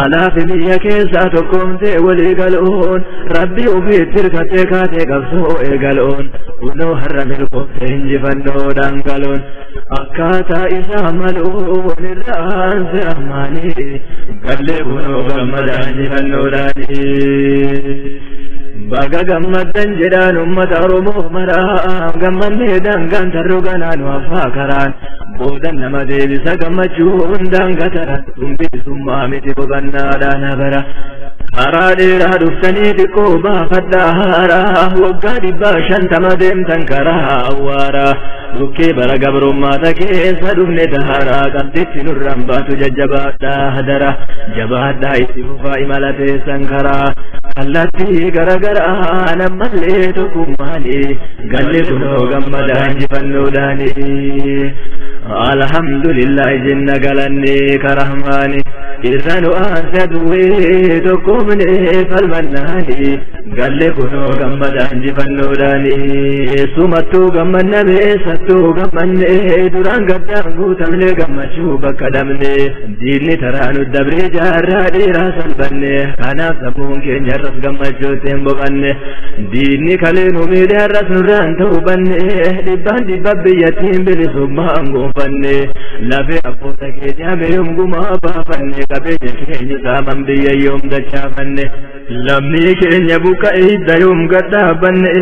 alaafi biyya keessaa tokkoomtee walii galuun rabbi ofiitti hirkattee kaatee qabsoo eegaluun kunoo har'a milkooftee injifannoodhaan galuun akkaataa isaa maluun irraan se'amaanii gallee kunoo gammadaan injifannoodhaanii baga gammaddan jedhaan ummata oromoo maraa gammannee daangaan tarroo ganaan waafaa karaan boodan nama deebisa gammachuun daangataran bilisummaa miti boqannaadhaan bara karaa dheeraa dhuftanii xiqqoo baafadhaa haaraa waggaa 50 deemtan karaa awwaaraa dhukkee bara gabrummaata keessa dhufne daharaa qabditti nurraan baatu jajjabaadhaa hadara jabaadhaa itti fufaa imala teessan karaa kallattii garagaraa nammallee tokkummaanii galle kunoo gammadaa injifannoodhaanii alhamdulillahi jenna galanne karahmaani irra nu aansa duwwee tokkumne falmannaani galle kunoo gammadaa injifannoodhaanii sumattuu gammanname sattuu gammanne duraan gaddaan guutamne gammachuu bakka dhabne diinni taraa nu dabree jaarraa dheeraa salphanne kanaaf sammuun keenya irras gammachuutiin boqanne diinni kalee nu miidhe har'as nurraan ta'uu banne dhibbaan dhibba biyyattiin bilisummaan gonfanne lafee abboota keenya meeyumgumaa baafanne qabeenya keenya saaman biyya yoom dachaafanne lamni keenya buqqa'e hidda yoom gadhaabanne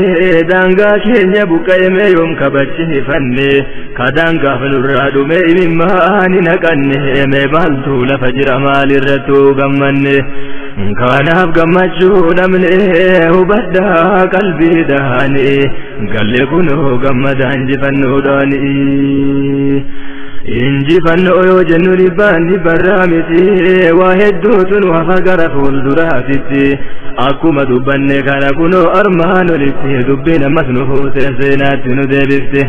daangaa keenya buqqa'e mee yoom kabachiifanne ka daangaaf nurraa dhume imimmaan hin haqanne mee maaltu lafa jira maalirrattuu gammanne kanaaf gammachuu namne hubadhaa qalbiidhaani galle kunoo gammadaan injifannoodhaani injifannoo yoo jennu dhibbaan dhibbarraa miti waa hedduutu nu hafa gara fuulduraatitti akkuma dubbanne kana kunoo armaan olitti dubbiin ammas nu fuute seenaatti nu deebifte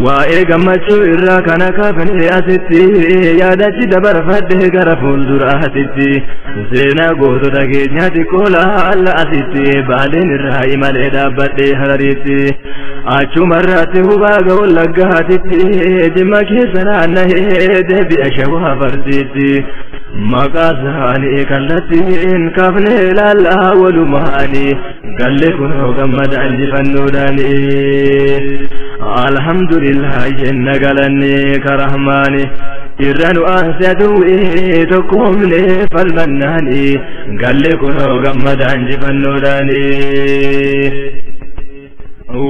waa'ee gammachuu irraa kana kaafne asitti yaadachi dabarfadhe gara fuulduraatitti seenaa gootota keenyaatti koolaalla asitti baaleen irraa imalee dhaabbadhe harariitti achumarraatti hubaaga wallaggaatitti jimma keessa naannahee deebi'a shawaa fardiitti maqaa isaanii kallattiin kaafne ilaallaa walumaani galle kunoo gammada injifannoodhaani alhamdulillah jenna galanne karahmaani irra nu aanse aduwwee tokkoomne falmannaani galle kunoo gammada injifannoodhaani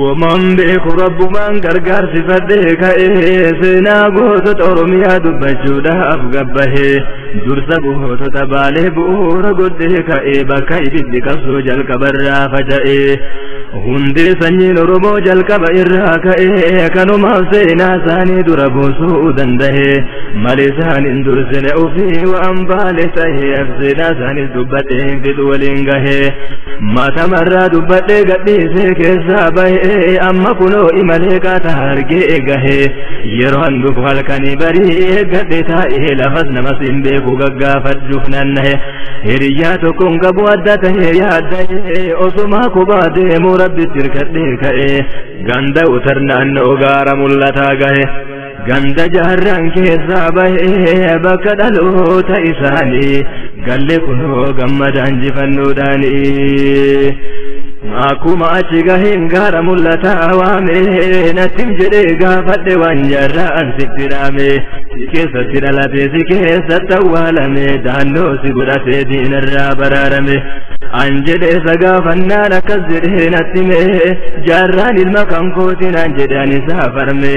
ومن بيك رب من قرقر صفته سنا قوت أرميا دبجو دهب قبه درس قوت تباله بور قده كأيبا كأيبد كسو جلك برا فجأه هندي سنين ربو جلك بإرها كانوا مفسينا ساني دربو سودن ده ملسان درسن أوفي وأنبالته أفسنا ساني دبته في دولنگه ما تمرى دبته قديسه كسابه amma kunoo imalee kaata hargee gahe yeroo handuuf halkanii barii gadhe taa'ee lafas namas hin beeku gaggaafadhuuf nannahe hiriyyaa tokkoon qabu adda tahee yaaddahe osumaa kubaa deemuu rabbitti hirkadhee ka'e ganda utar naannoo gaara mul'ataa gahe ganda jaarraan keessaa bahee bakka dhaloota isaanii galle kunoo gammada injifannoodhaanii akkuma achi gaheen gaara mul'ataa waame nattim jedhee gaafadhe waan jaarraan sitti dhaame si keessatti dhalate si keessatti awwaalame daannoo si godhatee diinarraa baraarame an jedhee isa gaafannaan akkas jedhee nattime jaarraan ilma kan kootiin an jedhe an isaa farme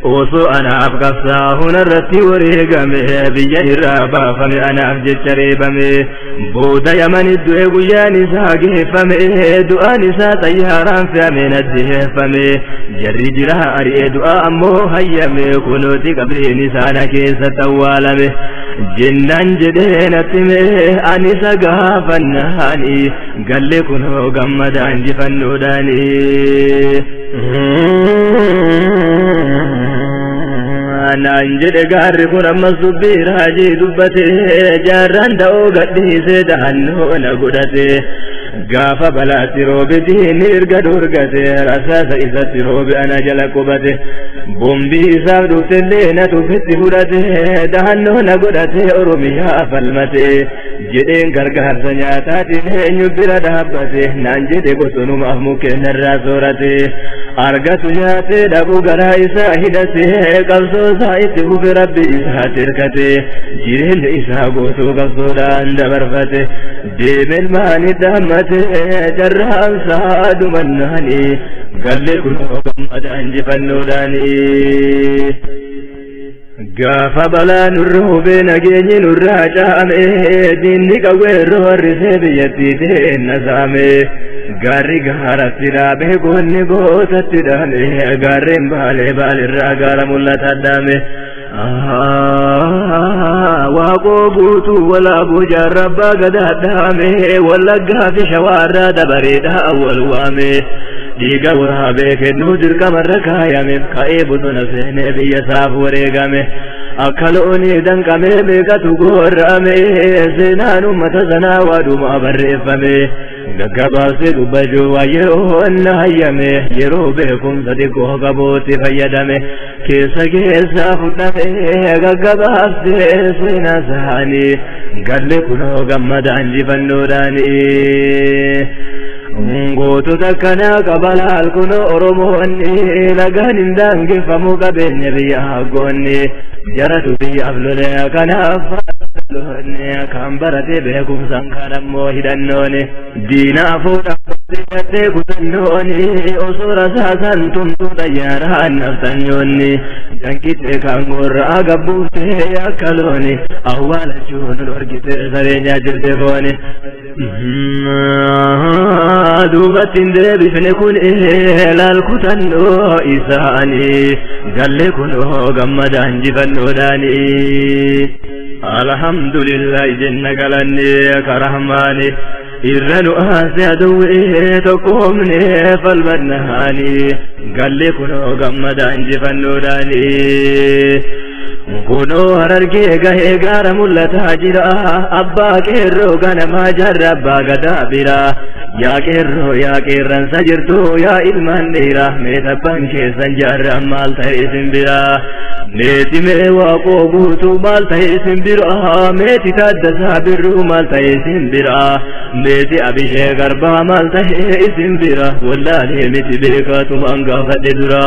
osoo anaaf qabsaa hunarratti wareegame biyya irraa baafame anaaf jecha reebame booda yamanitti du'e guyyaan isaa geeffame du'aan isaa xayyaaraan fe'ame naddeeffame jarri jira ari'ee du'aa ammoo hayyame kunooti qabriin isaana keessatti awwaalame jennaan jedhee nattime ani isa gaafannaani galle kunoo gammada injifannoodhaani naan jedhe gaarri kun ammas dubbii raajii dubbate jaarraan da'oo gadhiise dahannoo na godhate gaafa balaatti roobe diinni erga dorgate rasaasa isatti roobe ana jala qubate bombii isaaf dhuftellee na tufitti fudhate dahannoo na godhate oromiyaa falmate jedheen gargaarsa nyaataatiin eenyu bira dhaabbate naan jedhe bosonumaaf mukkeenarraa soorate argatu nyaate dhabuu garaa isaa hidhate qabsoo isaa itti fufe rabbi isaa tirkate jireenya isaa guutuu qabsoodhaan dabarfate deeme ilmaani dhaammate jarraansaa dhumannaani galle kunoo gammada injifannoodhaani gaafa balaa nurra hubee nageenyi nurraa caame diinni qawweerroo harrisee biyyattii teenna saame gaarri gaaratti dhaabee goonni gootatti dhaame gaarreen baalee baalirraa gaara mul'ata dhaame waaqoo guutuu walaabuu jaarrabbaa gadaa dhaame wallaggaa fi shawaarraa dabareedhaa wal waame dhiiga waraabee kennuu dirqamarra kaayameef ka'ee bosona seenee biyya isaaf wareegame akka loonii danqamee beekatu gorra'ame seenaan ummata sanaa waaduma barreeffame gaggabaabsee dubbachuu waayee na hayyame yeroo beekumsa xiqqoo qabuutti fayyadame keessa fudhame gaggabaabsee seenaa isaanii galle kunoo gammada injifannoodhaani gootota akkanaa qabalaal kunoo oromoonni lagaan hin daangeffamu qabeenya biyya haggoonni jaratu biyyaaf lole kanaaf kan barate beekumsan kan ammoo hidhannooni diina fuudhaatee kutannooni osoo rasaasan tumtuu xayyaaraan naftanyoonni jankite kan gorraa gabbuutee akka looni awwaalachuun dorgite sareenyaa jirte fooni duubattiin deebifne kun laal kutannoo isaanii galle kunoo gammadaan jifannoodhaanii alhamdulillah jenna galanni karahmaani irranu aase aduwwee tokkoomne falmannaani galle kunoo gammadaan jifannoodhaanii kunoo harargee gahee gaara mul'ataa jira abbaa qeerroo ganamaa jarra abbaa gadaa bira yaa qeerroo yaa qeerransa jirtu yaa ilmaan dhiira mee tabbaan keessan jaarra maal ta'e isin bira meeti mee waaqoo guutuu maal ta'e isin bira meeti taaddasaa birruu maal ta'e isin bira meeti abishee garbaa maal ta'e isin bira wallaalee miti beekaatumaan gaafadhe dura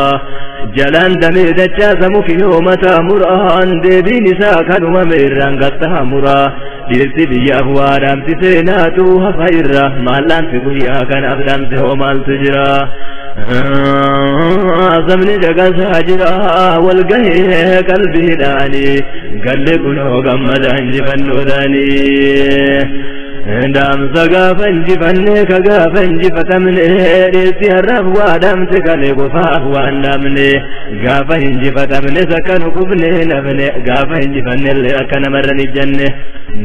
jalaan damee dachaasa mukiyoo mataa muraan deebiin isaa kanuma meerraan gattaa muraa dhirti biyyaaf waa dhaamsi seenaatu hafa irra maallaansi guyyaa kanaaf dhaamse hoo maaltu jira sabni dhagasaa jira wal gahee qalbiidhaani galle kunoo gammadaan jifannoodhaani dhaamsa gaafa injifanne ka gaafa injifatamne dheessi harraaf waa dhaamse kale qofaaf waan dhaamne gaafa injifatamne sakkanu kubne nafne gaafa injifannellee akka namarran ijjanne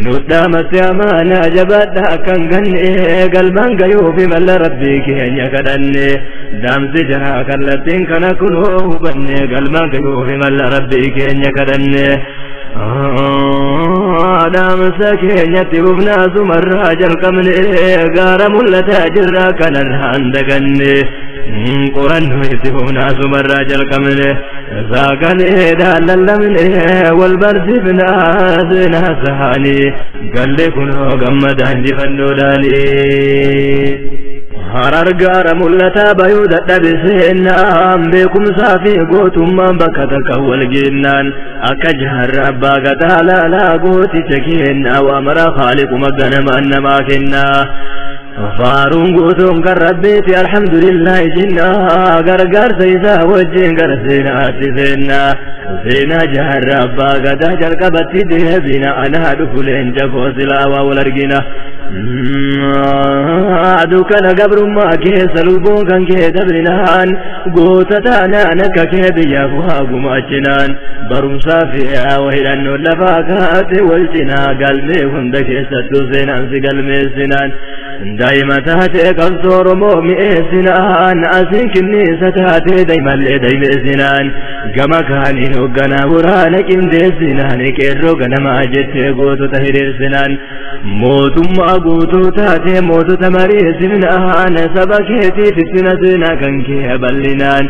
nudhaamase amaanaa jabaadha akkan ganne galmaan gayuufi malla rabbii keenya kadhanne dhaamsi jaraa kallattiin kana kunoo hubanne galmaan gayuufi malla rabbii keenya kadhanne dhaamsa keenyatti hubnaa sumarraa jalqabne gaara mul'ataa jirraa kanarraan daganne qorannoo itti hubnaa sumarraa jalqabne saagaleedhaan lallabne wal barsiifnaa seenaa saanii galle kunoo gammadaan jifannoodhaanii harar gaara mul'ataa bayuu dadhabe seennaan beekumsaa fi gootummaan bakka takka wal geennaan akka jaarra abbaa gadaa laalaa gooticha kennaa waa mara haaliquma ganamaan namaa kennaa faaruun guutuun kan rabbiiti alhamdulillahi jennaa gargaarsa isaa wajjin gara seenaatti seennaa seenaa jaarra abbaa gadaa jalqabatti deebina anaa dhufu leenca koo silaa waa wal argina dukana gabrummaa keessa lubbuun kan kee dabrinaan goota taanaan akka kee biyyaaf waa gumaachinaan barumsaa fi waa hidhannoon lafaa kaate wal cinaa galmee hunda keessattuu seenaan si galmeessinaan daa'ima taatee qabsoo Oromoo mi'eessinaan asiin kinniisa taatee daa'imallee daa'imeessinaan gama kaaniin hoogganaa waraana qindeessinaan qeerroo ganamaa jettee gootota hiriirsinaan mootummaa guutuu taatee mootota mariisinaan saba keetiif ittina seenaa kan kee bal'inaan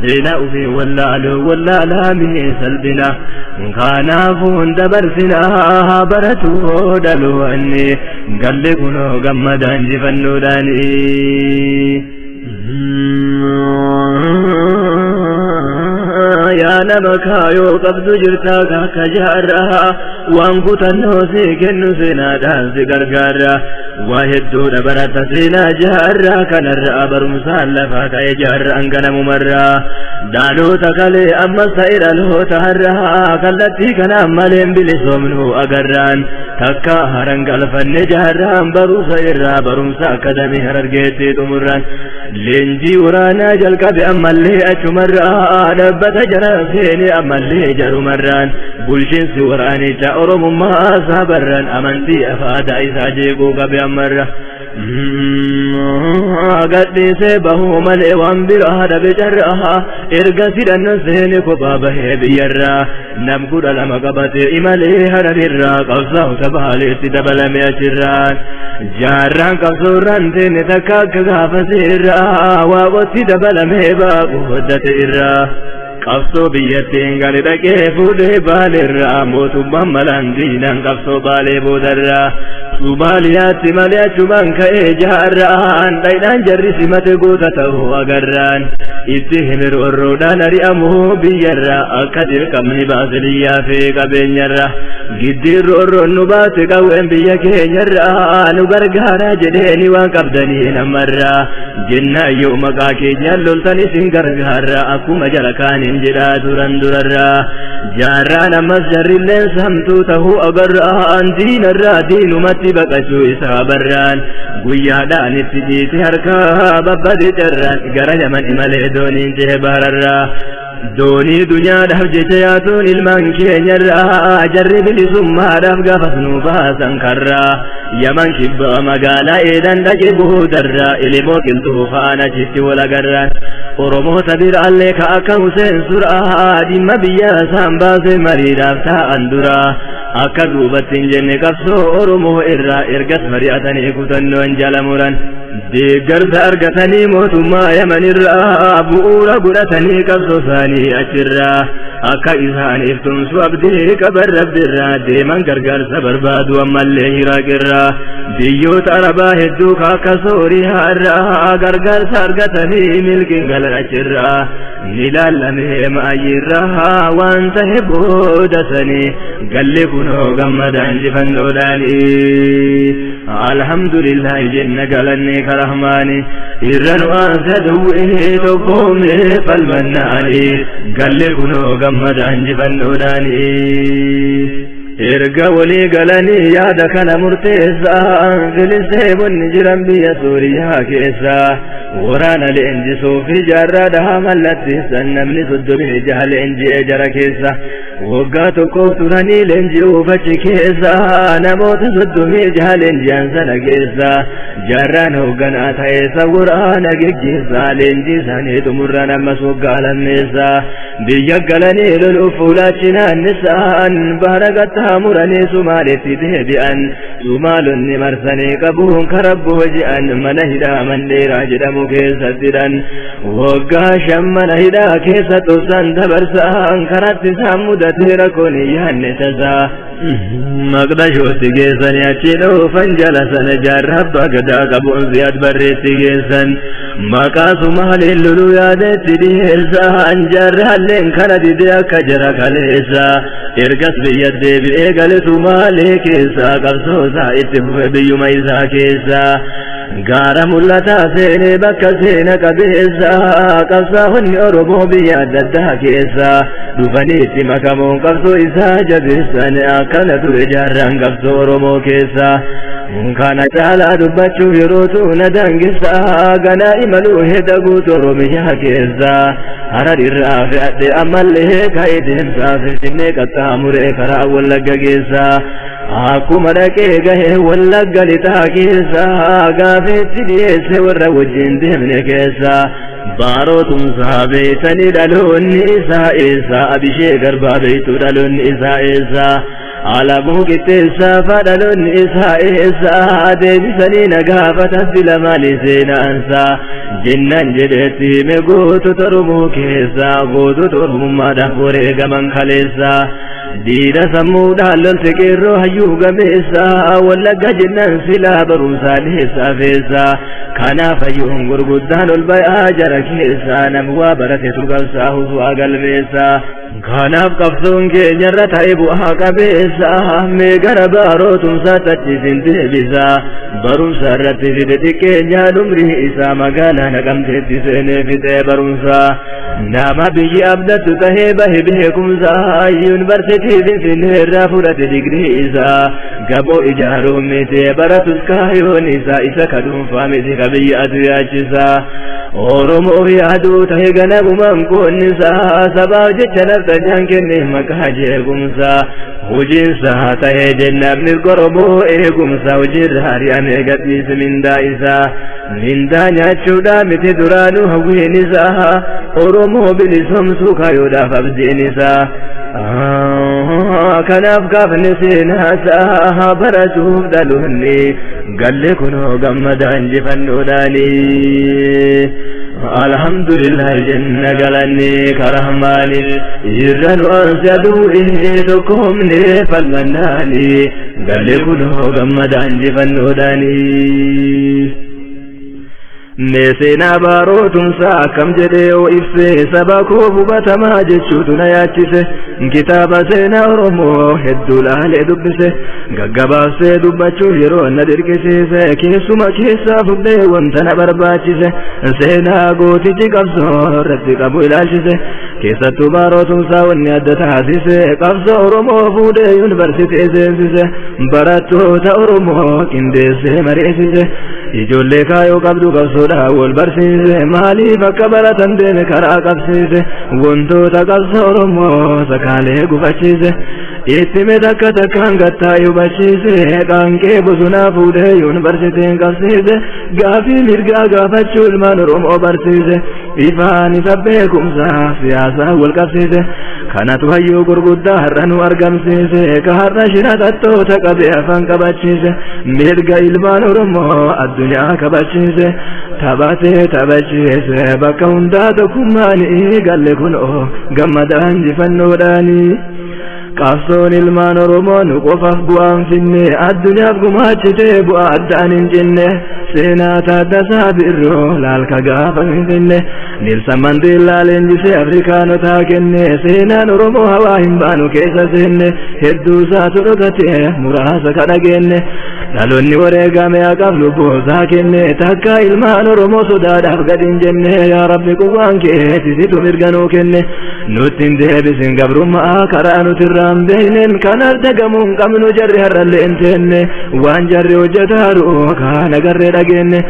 seenaa ufii wallaalaa mi'ee salphina kanaafuu hunda barsinaa baratuu dhaloonni galle kunoo gammadaan jifannoodhaani yaa nama kaayoo qabdu jirtaa kakka jaarraa waan kutannoo si kennu seenaadhaan si gargaarra waa hedduudha barata seenaa jaarraa kanarraa barumsaan lafaa ka'e jaarraan ganamumarraa dhaloota kalee ammas ta'e dhaloota harraa kallattii kanaan maleen bilisoomnu agarraan takka haran galfanne jaarraan barumsa irraa barumsa akkadamii harargeetti xumurraan leenjii waraanaa jalqabe ammallee achumarraa dhabbata jara seene ammallee jarumarraan bulchiinsi waraanicha oromummaa sabarran amantii afaadaa isaa jeequu qabe ammarra gadhiisee bahuu malee waan biraa dhabe carraa erga sidhannan seene kophaa bahee biyyarraa nam kudha lama qabatee imalee hararirraa qabsaa'u tabaaleetti dabalame achirraan jaarraan qabsoorraan teenne takka akka gaafa seerraa waaqotti dabalamee baaqu hoddate irraa qabsoo biyyattiin gadi dhaqee fuudhee baaleerraa mootummaan malandiinaan qabsoo baalee boodarraa Sumaaliyaatti malee achumaan ka'ee jaarraan dhaydhaan jarri simate goota ta'uu agarraan itti himiroorroodhaan ari'amuu biyyarraa akka dirqamni baasiliyaa fi qabeenyarraa giddiin roorroon nu baase qawween biyya keenyarraa nu gargaaraa jedheeni waan qabdanii namarraa jennaa yoo maqaa keenyaan loltan isin gargaarraa akkuma jara kaaniin jedhaa turan durarraa jaarraan ammas jarrilleen samtuu ta'uu agarraan diinarraa diinumatti baqachuu isaa barraan guyyaadhaan itti jiiti harkaa babbade carraan gara yaman imalee dooniin jee bahararraa doonii dunyaadhaaf jecha yaatuun ilmaan keenyarraa jarri bilisummaadhaaf gaafas nu baasan karraa yaman kibbaa magaalaa eedan dhaqe boodarraa ilimoo qilxuu faana chitti wal agarraan oromoota biraallee ka akka Huseen Suraa dhimma biyya isaan baase mariidhaaf taa'an duraa akka duubatti hin jenne qabsoo oromoo irraa ergas mari'atanii kutannoon jala muran deeggarsa argatanii mootummaa yamanirraa bu'uura godhatanii qabsoo isaanii achirraa akka isaaniif tumsu abdii qaban rabbirraa deeman gargaarsa barbaadu ammallee Iraaqirraa biyyoota arabaa hedduu akka Sooriyaarraa gargaarsa argatanii milkiin galan achirraa ni laallamee maayirraa waan ta'e boodasanii galli kunoo gammadaan injifannoodhaanii alhamdulillah jenna galanni karahmaani irran waan saduwwee tokkoomne falmannaani galli kunoo gammadaan injifannoodhaanii erga walii galanii yaada kana murteessaa filisteemonni jiran biyya Suuriyaa keessaa waraana leenjisuu fi jaarraadhaa mallatteessan namni 36 leenji'ee jara keessa waggaa tokkoof turanii leenji'uuf achi keessa namoota 36 leenji'an sana keessa jaarraan hoogganaa ta'eessa waraana geggeessaa leenjii isaanii xumurraan ammas waggaa lammeessaa biyya galanii loluuf fuulaachinaan isaan bahara muranii Sumaaleetti deebi'an Sumaalonni marsanii qabuun karabboo je'an mana hidhaa mandheeraa jedhamu keessattidhan waggaa 5 mana hidhaa keessa tursan dabarsan karatti isaan mudatee rakkoon yaanne tasaa Maqdashootti geessanii achi dhoofan jala sana jaarraa abbaa gadaa qabuun Ziyaad Barreetti geessan maqaa Sumaaleen loluu yaadetti dhiyeessan jaarraalleen kana didee akka jara kaleessa ergas biyya deebi'ee gale Sumaalee keessa qabsoosaa itti fufe biyyuma isaa keessa gaara mul'ataa seenee bakka seena qabeessa qabsaa'onni Oromoo biyya adda addaa keessa dhufanii itti makamuun qabsoo isaa jabeessan akkana ture jaarraan qabsoo Oromoo keessa kana caalaa dubbachuu yerootu na daangessa ganaa imaluu hedda guutu Oromiyaa keessa Hararirraa fe'adhe ammallee ka'ee deemsaa Finfinnee qaxxaamuree karaa Wallagga keessa akkuma dhaqee gahee Wallagga lixaa keessa gaafeetti dhiyeesse warra wajjin deemne keessa baarootumsaa beeytanii dhaloonni isaa eessa Abishee Garbaa beeytu dhaloonni isaa eessa Alabuu qixxeessaa dhaloonni isaa eessa deebisanii na gaafatas bila maali seenaansaa jennaan jedheetti hime gootota Oromoo keessa gootota Oromummaadhaaf wareegaman kaleessa diina sammuudhaan lolte qeerroo hayyuu gameessa Wallagga jennaan silaa barumsaa dhiheessaa feessa kanaaf hayyuun gurguddaan ol ba'aa jara keessa nam waa barate turgalsaa husuu galmeessa kanaaf qabsoon keenyarra ta'e bu'aa qabeessa mee gara baarootumsaatti achiisin deebisa barumsa irratti fide xiqqeenyaan umrii isaa magaalaa Naqamteetti seenee fixee barumsa nama biyyi abdattu tahee bahe beekumsa yuunivarsiitii Finfinnee irraa fudhate digrii isaa gamoo ijaaruun miti baratus kaayoon isaa isa ka dhuunfaa miti ka biyyatu yaachisa Oromoo yaaduu tahe ganamumaan qoonnisaa sabaaf jecha naftanjaan kenne maqaa jeequmsa hojiinsaa tahee jennaaf mirga Oromoo eegumsa hojiirra ari'amee gadhiise mindaa isaa mindaa nyaachuudhaa miti duraanuu hawwiin isaa Oromoo bilisoomsuu kaayoodhaaf abdiin isaa kanaaf gaafne seenaasaa baratuuf dhaloonni galle kunoo gammadaa injifannoodhaanii alhamdulillah jenna galanni karahmani irranu ansadu'i tokomne falmanani galle kuno gammadan jifannodani Nesena barotum sa kam jede o ifse sabako bubatama jechutuna yachise kitaba sena oromo heddulale dubbise gaggabase dubbachu yero nadirkise kesuma kesa fudde wantana barbachise sena gotichi qabso ratti qabu ilaalchise kesattu barotum sa wanni adda taasise qabso oromo fude university sensise barattoota oromo qindeesse mari'isise ijoollee kaayoo qabdu qabsoodha wal barsiise maaliif akka baratan deeme karaa qabsiise wantoota qabsoo oromoo sakaalee gufachiise ittime takka takkaan gattaa hubachiise qaanqee bosonaa fuudhee yuunivarsiitiin qabsiise gaafii mirgaa gaafachuu ilmaan oromoo barsiise ifaan isa beekumsaa siyaasaa wal qabsiise kanatu hayyuu gurguddaa har'a nu argamsiise ka har'a shira xattoota qabee afaan qabachiise mirga ilmaan oromoo addunyaa kabachiise taphatee taphachiise bakka hundaa tokkummaanii galle kunoo gammadaan jifannoodhaanii qabsoon ilmaan oromoo nu qofaaf bu'aan finne addunyaaf gumaachitee bu'aa addaan hin jenne seenaa taaddasaa birroo laalka gaafa finfinne Nelson Mandela leenjisee afrikaanotaa kenne seenaan oromoo hawaa hin baanu keessa seenne hedduu isaatu dhokatee muraasa kadhageenne dhaloonni wareegame haqaaf lubboosaa kenne takka ilmaan oromoo sodaadhaaf gad hin jenne yaa rabbi quwwaan keetisitu mirganuu kenne nutti hin deebisin gabrummaa karaa nutirraan beeynen kan argamuun qabnu jarri har'allee hin teenne waan jarri hojjetaaru kaan agarree dhageenne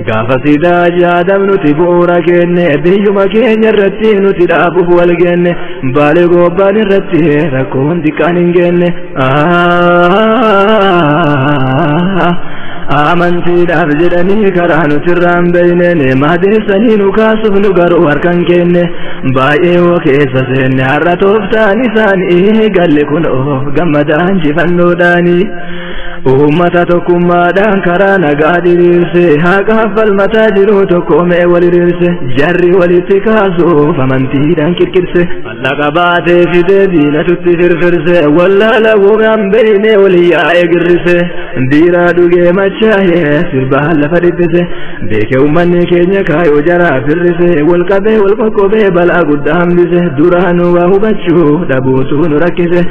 gaafa siidaa jaadam nuti bu'uura kenne biyyuma keenya irratti nuti dhaabuuf wal genne baalee gobbaan irratti rakkoon xiqqaan hin genne amantiidhaaf jedhanii karaa nutirraan beeynen maadeessanii nu kaasuuf nu garuu harkan kenne baay'ee hoo keessa seenne har'a tooftaan isaanii galle kunoo gammadaan jifannoodhaanii ummata tokkummaadhaan karaa nagaa diriirse haqaaf falmataa jiru tokkoomee wal hiriirse jarri walitti kaasuuf amantiidhaan kirkirse mallaqa baatee fidee diinatutti firfirse wallaala wogaan beeyne walii yaa'ee girrise diiraa dhugee machaa'ee sirbaan lafa dhibbise beekee ummanni keenya kaayoo jaraa firrise wal qabee wal qoqqobee balaa guddaa hambise duraanuu waa hubachuu dhabuutu nu rakkise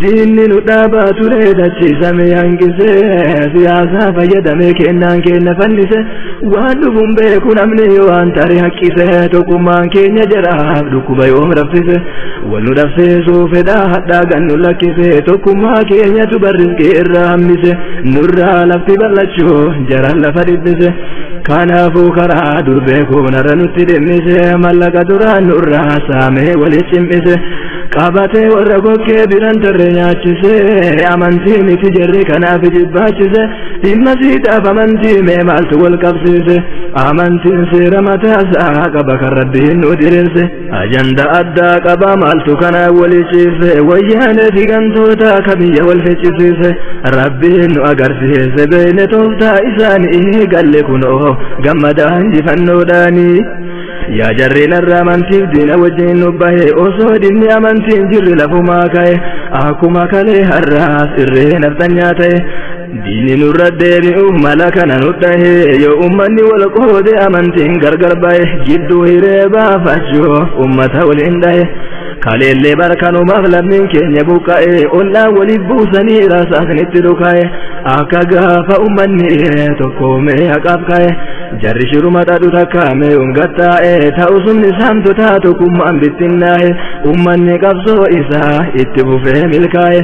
diinni nu dhaabaa ture dachiisame hangise siyaasaa fayyadame kennaan keenya fannise waan dhufuun beeku namni waan tare haqqise tokkummaan keenya jaraaf dhukkuba yoom raffise wal nu dhabseesuu fedhaa hadhaa gannu lakkise tokkummaa keenyatu barriskee irraa hambise nurraa lafti bal'achuu jaran lafa dhibbise kanaafuu karaa durbee koonarra nutti dhimmise mallaqa duraan nurraa saamee walit cimmise qabatee warra gokkee biran tarree nyaachise amantii miti jarri kanaaf jibbaachise dhimma siidhaaf amantii mee maaltu wal qabsiise amantiin seera mataasaa qaba kan rabbiin nu diriirse ajanda addaa qaba maaltu kanaa walichiise wayyaanee figantoota kabiyya wal ficcisiise rabbiin nu agarsiise beeyne tooftaa isaanii galle kunoo gammadaan jifannoodhaanii yaa jarreen irraa amantiif diina wajjin nu bahe osoo dinni amantiin jirri lafumaa ka'e akkuma kalee har'aas irree naftanyaa ta'e diinni nurra deebi'uuf mala kana nu dhahe yoo ummanni wal qoode amantiin gargar bahe gidduu hiree baafachuu ummata waliin dhahe kaleellee barkanumaaf lammiin keenya buqqa'e ollaan waliif buusanii rasaasnitti dhukaa'e akka gaafa ummanni tokkoomee haqaaf ka'e jarri shiruma dhadhu takkaame ungattaa'e ta'u sumni saamtotaa tokkummaan bittinnaa'e ummanni qabsoo isaa itti fufee milkaa'e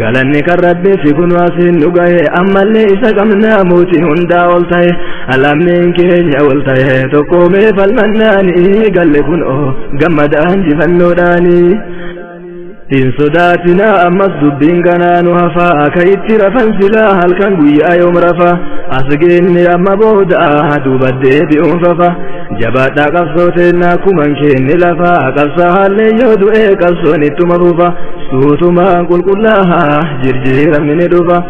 galanni kan rabbiifi kun waasiin nu ga'e ammallee isa qabnaa mootiin hundaa ol ta'e lammiin keenya ol ta'e tokkoomee falmannaanii galle kunoo gammadaan jifannoodhaanii hin sodaatinaa ammas dubbiin ganaa nu hafaa akka itti rafan silaa halkan guyyaa yoom rafa as geenne amma booda duuba deebi'uun fafa jabaadhaa qabsooteenna akkuman keenne lafa qabsaa haallee yoo du'ee qabsoon ittuma fufa suutumaan qulqullaahaa jirjiiramni dhufa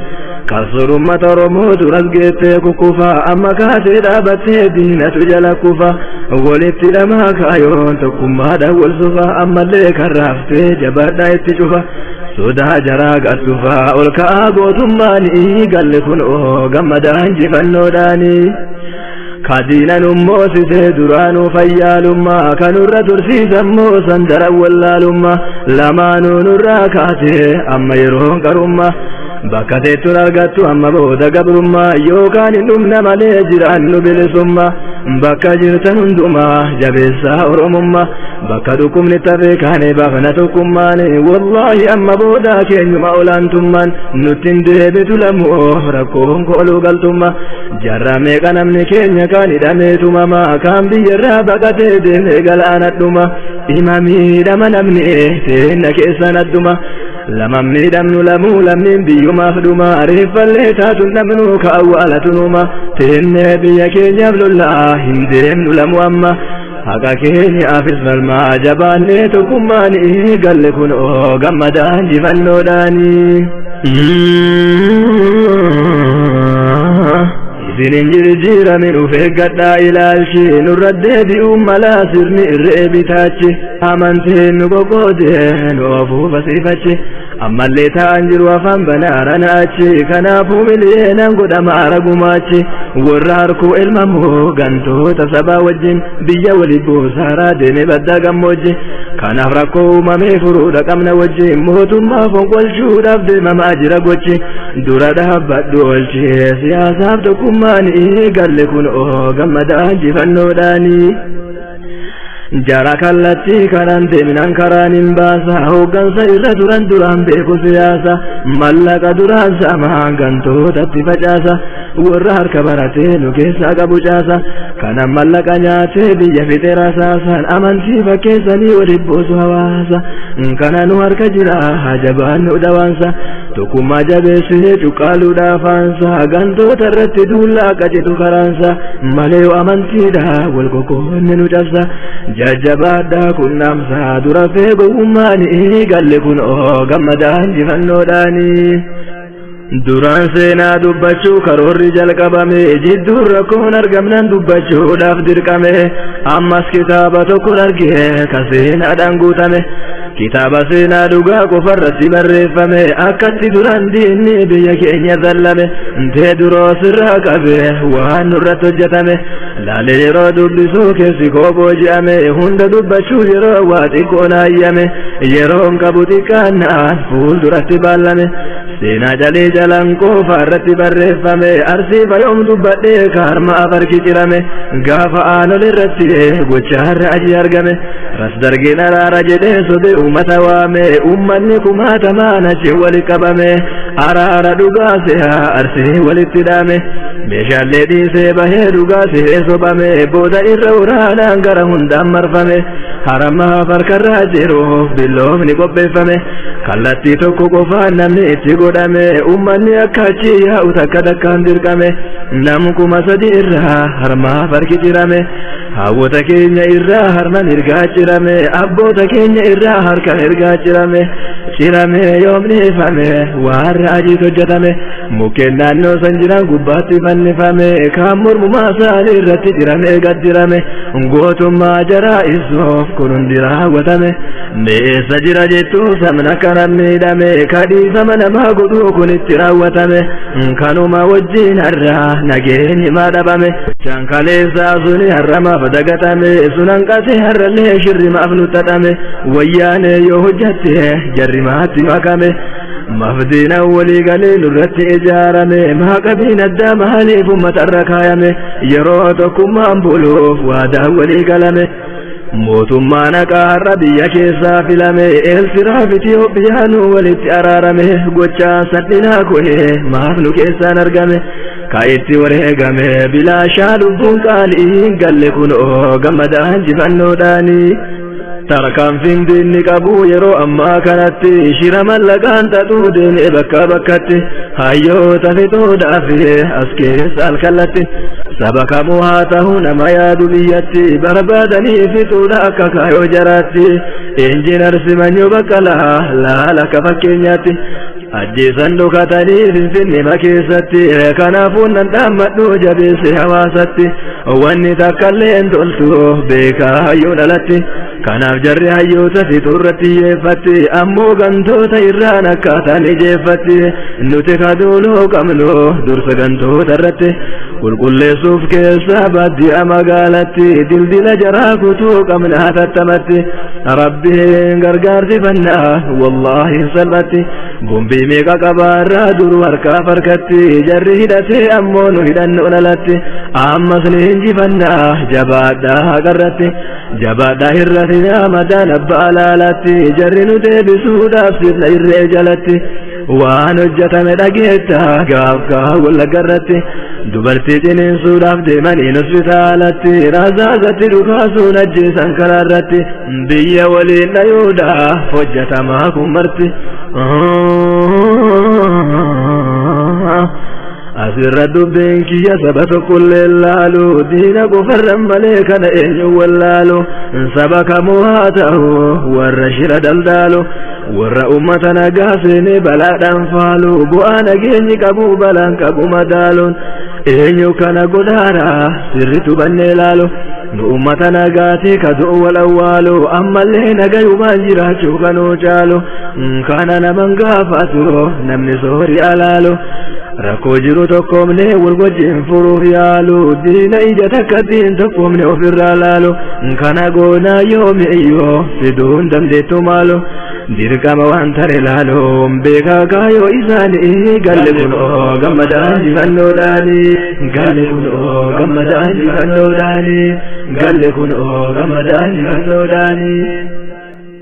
كسر مطرمو ترزقت كوكوفا أما كاتي دابت دينة جل كوفا ولدت لما كايون تكم هذا والصفا أما اللي كرفت جبرنا يتشوفا سودا جراغ أتوفا والكاغو ثماني قال لكن قمدان جفنو داني كادينا نموسي درانو فيالما كانوا رترسي سمو سندر واللالما لما نورا كاتي أما يرون كرما بكتت الأرقات أما بودا قبرما يوكان نمنا مالي جران بلسما بكا جرتن دما جبسا ورمما بكا دكم نتفكاني بغنتكم ماني والله أما بودا كين مولانتم من نتن ديبت لمو ركوهم قولوا قلتما جرامي كنمني كين يكاني دميتما ما كان بيرا بكتت ديني قلانتما إمامي دمنمني تينك إساندما لمن ميدمن لمو لمن بيو مخدوما ريفا ليتات نمنو كأولتنما تهن بيكين يبلو الله هندين لمو أما حقا كيني آفز فالما جبان ليتكم ماني قل لكن قمدان جفنو داني سنين جرجير من أفقد إلى الشين الردد ملا سرني الرئبتاتي أمنتين نقودين وفو فسيفتي أما اللي تانجر وفن بنارنا أتشي كنافو ملينا قدام عرقماتي وراركو الممو قنتو تسبا وجين بيا ولبو سارا ديني بدا قموجي كان أفرقو ممي فرودا قمنا وجي موتو ما فوق والشود أفدي مما أجرق وجي دورا دهبت دولشي سياسة أبدكم ماني قال لكن قمدان جفنو داني جارا كالتي كرانت من أنكران باسا هوغان سيرا دران بيكو سياسا ملقا دران سامان غانتو تبتي فجاسا ورهار كبرتين وكيسا قبوشاسا كان ملقا نياتي بيا في تراساسا أمانتي فكيساني وربوس هواسا كان نوار كجرا حجبان ودوانسا تكما جبسي تقالو دافانسا غانتو ترت دولا كجتو كرانسا مليو أمانتي دا والكوكون نجاسا جاجبادا كنامسا درا فيغو ماني قال لكن قمدان جفنو داني duraan seenaa dubbachuu karoorri jalqabame jidduu rakkoon argamnan dubbachuudhaaf dirqame ammas kitaaba tokkon argee ka seenaadhaan guutame kitaaba seenaa dhugaa qofarratti barreeffame akkatti duraan diinni biyya keenya zallame tee duroo sirraa qabe waan nurratti hojjetame laalee yeroo dubbisuu keessi kooboo je'ame hunda dubbachuu yeroo waa xiqqoon hayyame yeroon qabu xiqqaannaan fuulduratti baallame seenaa jalee jalaan qofa irratti barreeffame arsii fayoom dubbadhee kaarma afarki cirame gaafa aanol irratti gochaarra aji argame ras dargeen araara jedhee sobe ummata waame ummanni kumaatamaan achi wali qabame araara dhugaa sehaa arsii walitti dhaame meeshaalee dhiisee bahee dhugaa sehee sobame booda irra uraanaan gara hundaan marfame haramaaf harkarraa jiruuf biloofni qopheeffame kallattii tokko qofaan namni itti godhame ummanni akka achi yaa'u takka takkaan dirqame nam 3,000 irraa harmaaf harki cirame hawwota keenya irraa harma mirgaa cirame abboota keenya irraa harka mirgaa cirame yoomnifame waan raajiit hojjetame mukkeen naannoo san jiran gubbaatti fannifame kaan mormumaa isaanii irratti cirame gaddirame gootummaa jaraa ibsuuf kun hundi raawwatame meessa jira jettuu sabna kana miidhame kadhiifama namaa godhuu kun itti raawwatame kanuma wajjin har'aa nageenyi maa dhabame shankaleessaa suni har'amaaf dagatame sunan qase har'allee shirrimaaf nuttadhame wayyaane yoo hojjatte jarrimaatti makame mafdiina walii galee nurratti ijaarame maaqabiin addaa maaliif uummatarra kaayame yeroo tokkummaan buluuf waadaa walii galame mootummaan haqaarra biyya keessaa filame eeltiraaf Itiyoophiyaanuu walitti araarame gochaa sadhinaa ku'ee maaf nu keessaan argame ka itti wareegame bilaashaa lubbuun qaalii galle kun gammadaan jifannoodhaanii تركم في دين كابو يرو أما كانت شير ملقان تدودين بكا بكتي هايو تفتو دافيه أسكيس الكلتي سبك موهاته نما يادو بيتي بربادني في توداك كايو جراتي إنجينر سمانيو بكلا لا لك فكينياتي أجيسان دوكاتني في مكيستي كنافون ندامتو جبيسي حواستي واني تكالين دولتو بيكا هايو نلتي كناف جري هايو تفي تورتي يفتي أمو غنتو تيرانا كاتاني جيفتي نوتي دولو كملو درس غنتو ترتي والكل سوف كيسا بدي أما قالتي دل جراكتو كمنها تتمتي ربي غرغارتي فنا والله سلمتي بومبي ميكا كبارا دور وركا فركتي جري هدتي أمونو هدنو نلتي أما سنينجي فنا جبادا قرتي جبادا هرتي نامدان بألالتي جري نتي بسودا سيرنا الرجالتي waan hojjetame dhageetta gaafkaa walla garratti dubartii ciniinsuudhaaf deemaniin hospitaalatti rasaasatti dhukaasuun ajjeesan karaarratti biyya waliin dhayuudhaaf hojjetamaa kun marti asirra dubbiin kiyya saba tokkollee laalu diina qofarran malee kana eenyu wallaalu saba kamuu haa ta'u warra shira daldaalu warra ummata nagaa seenee balaadhaan faalu bu'aa nageenyi qabu balaan qabu madaaluun eenyu kana godhaara sirritu bannee laalu nu ummata nagaati kadu'u wal awwaalu ammallee nagayumaan jiraachuu kanuu caalu kana naman gaafatu namni soori alaalu rakkoo jiru tokkoomne wal wajjin furuuf yaalu diina ija takkatiin tokkoomne ofirraa laalu kana goonaa yoomi iyyoo fiduun dandeettu maalu dirqama waan tare laalu beekaa kaayoo isaanii galle kunoo gammadaan jifannoodhaani galle kunoo gammadaan jifannoodhaani galle kunoo gammadaan jifannoodhaani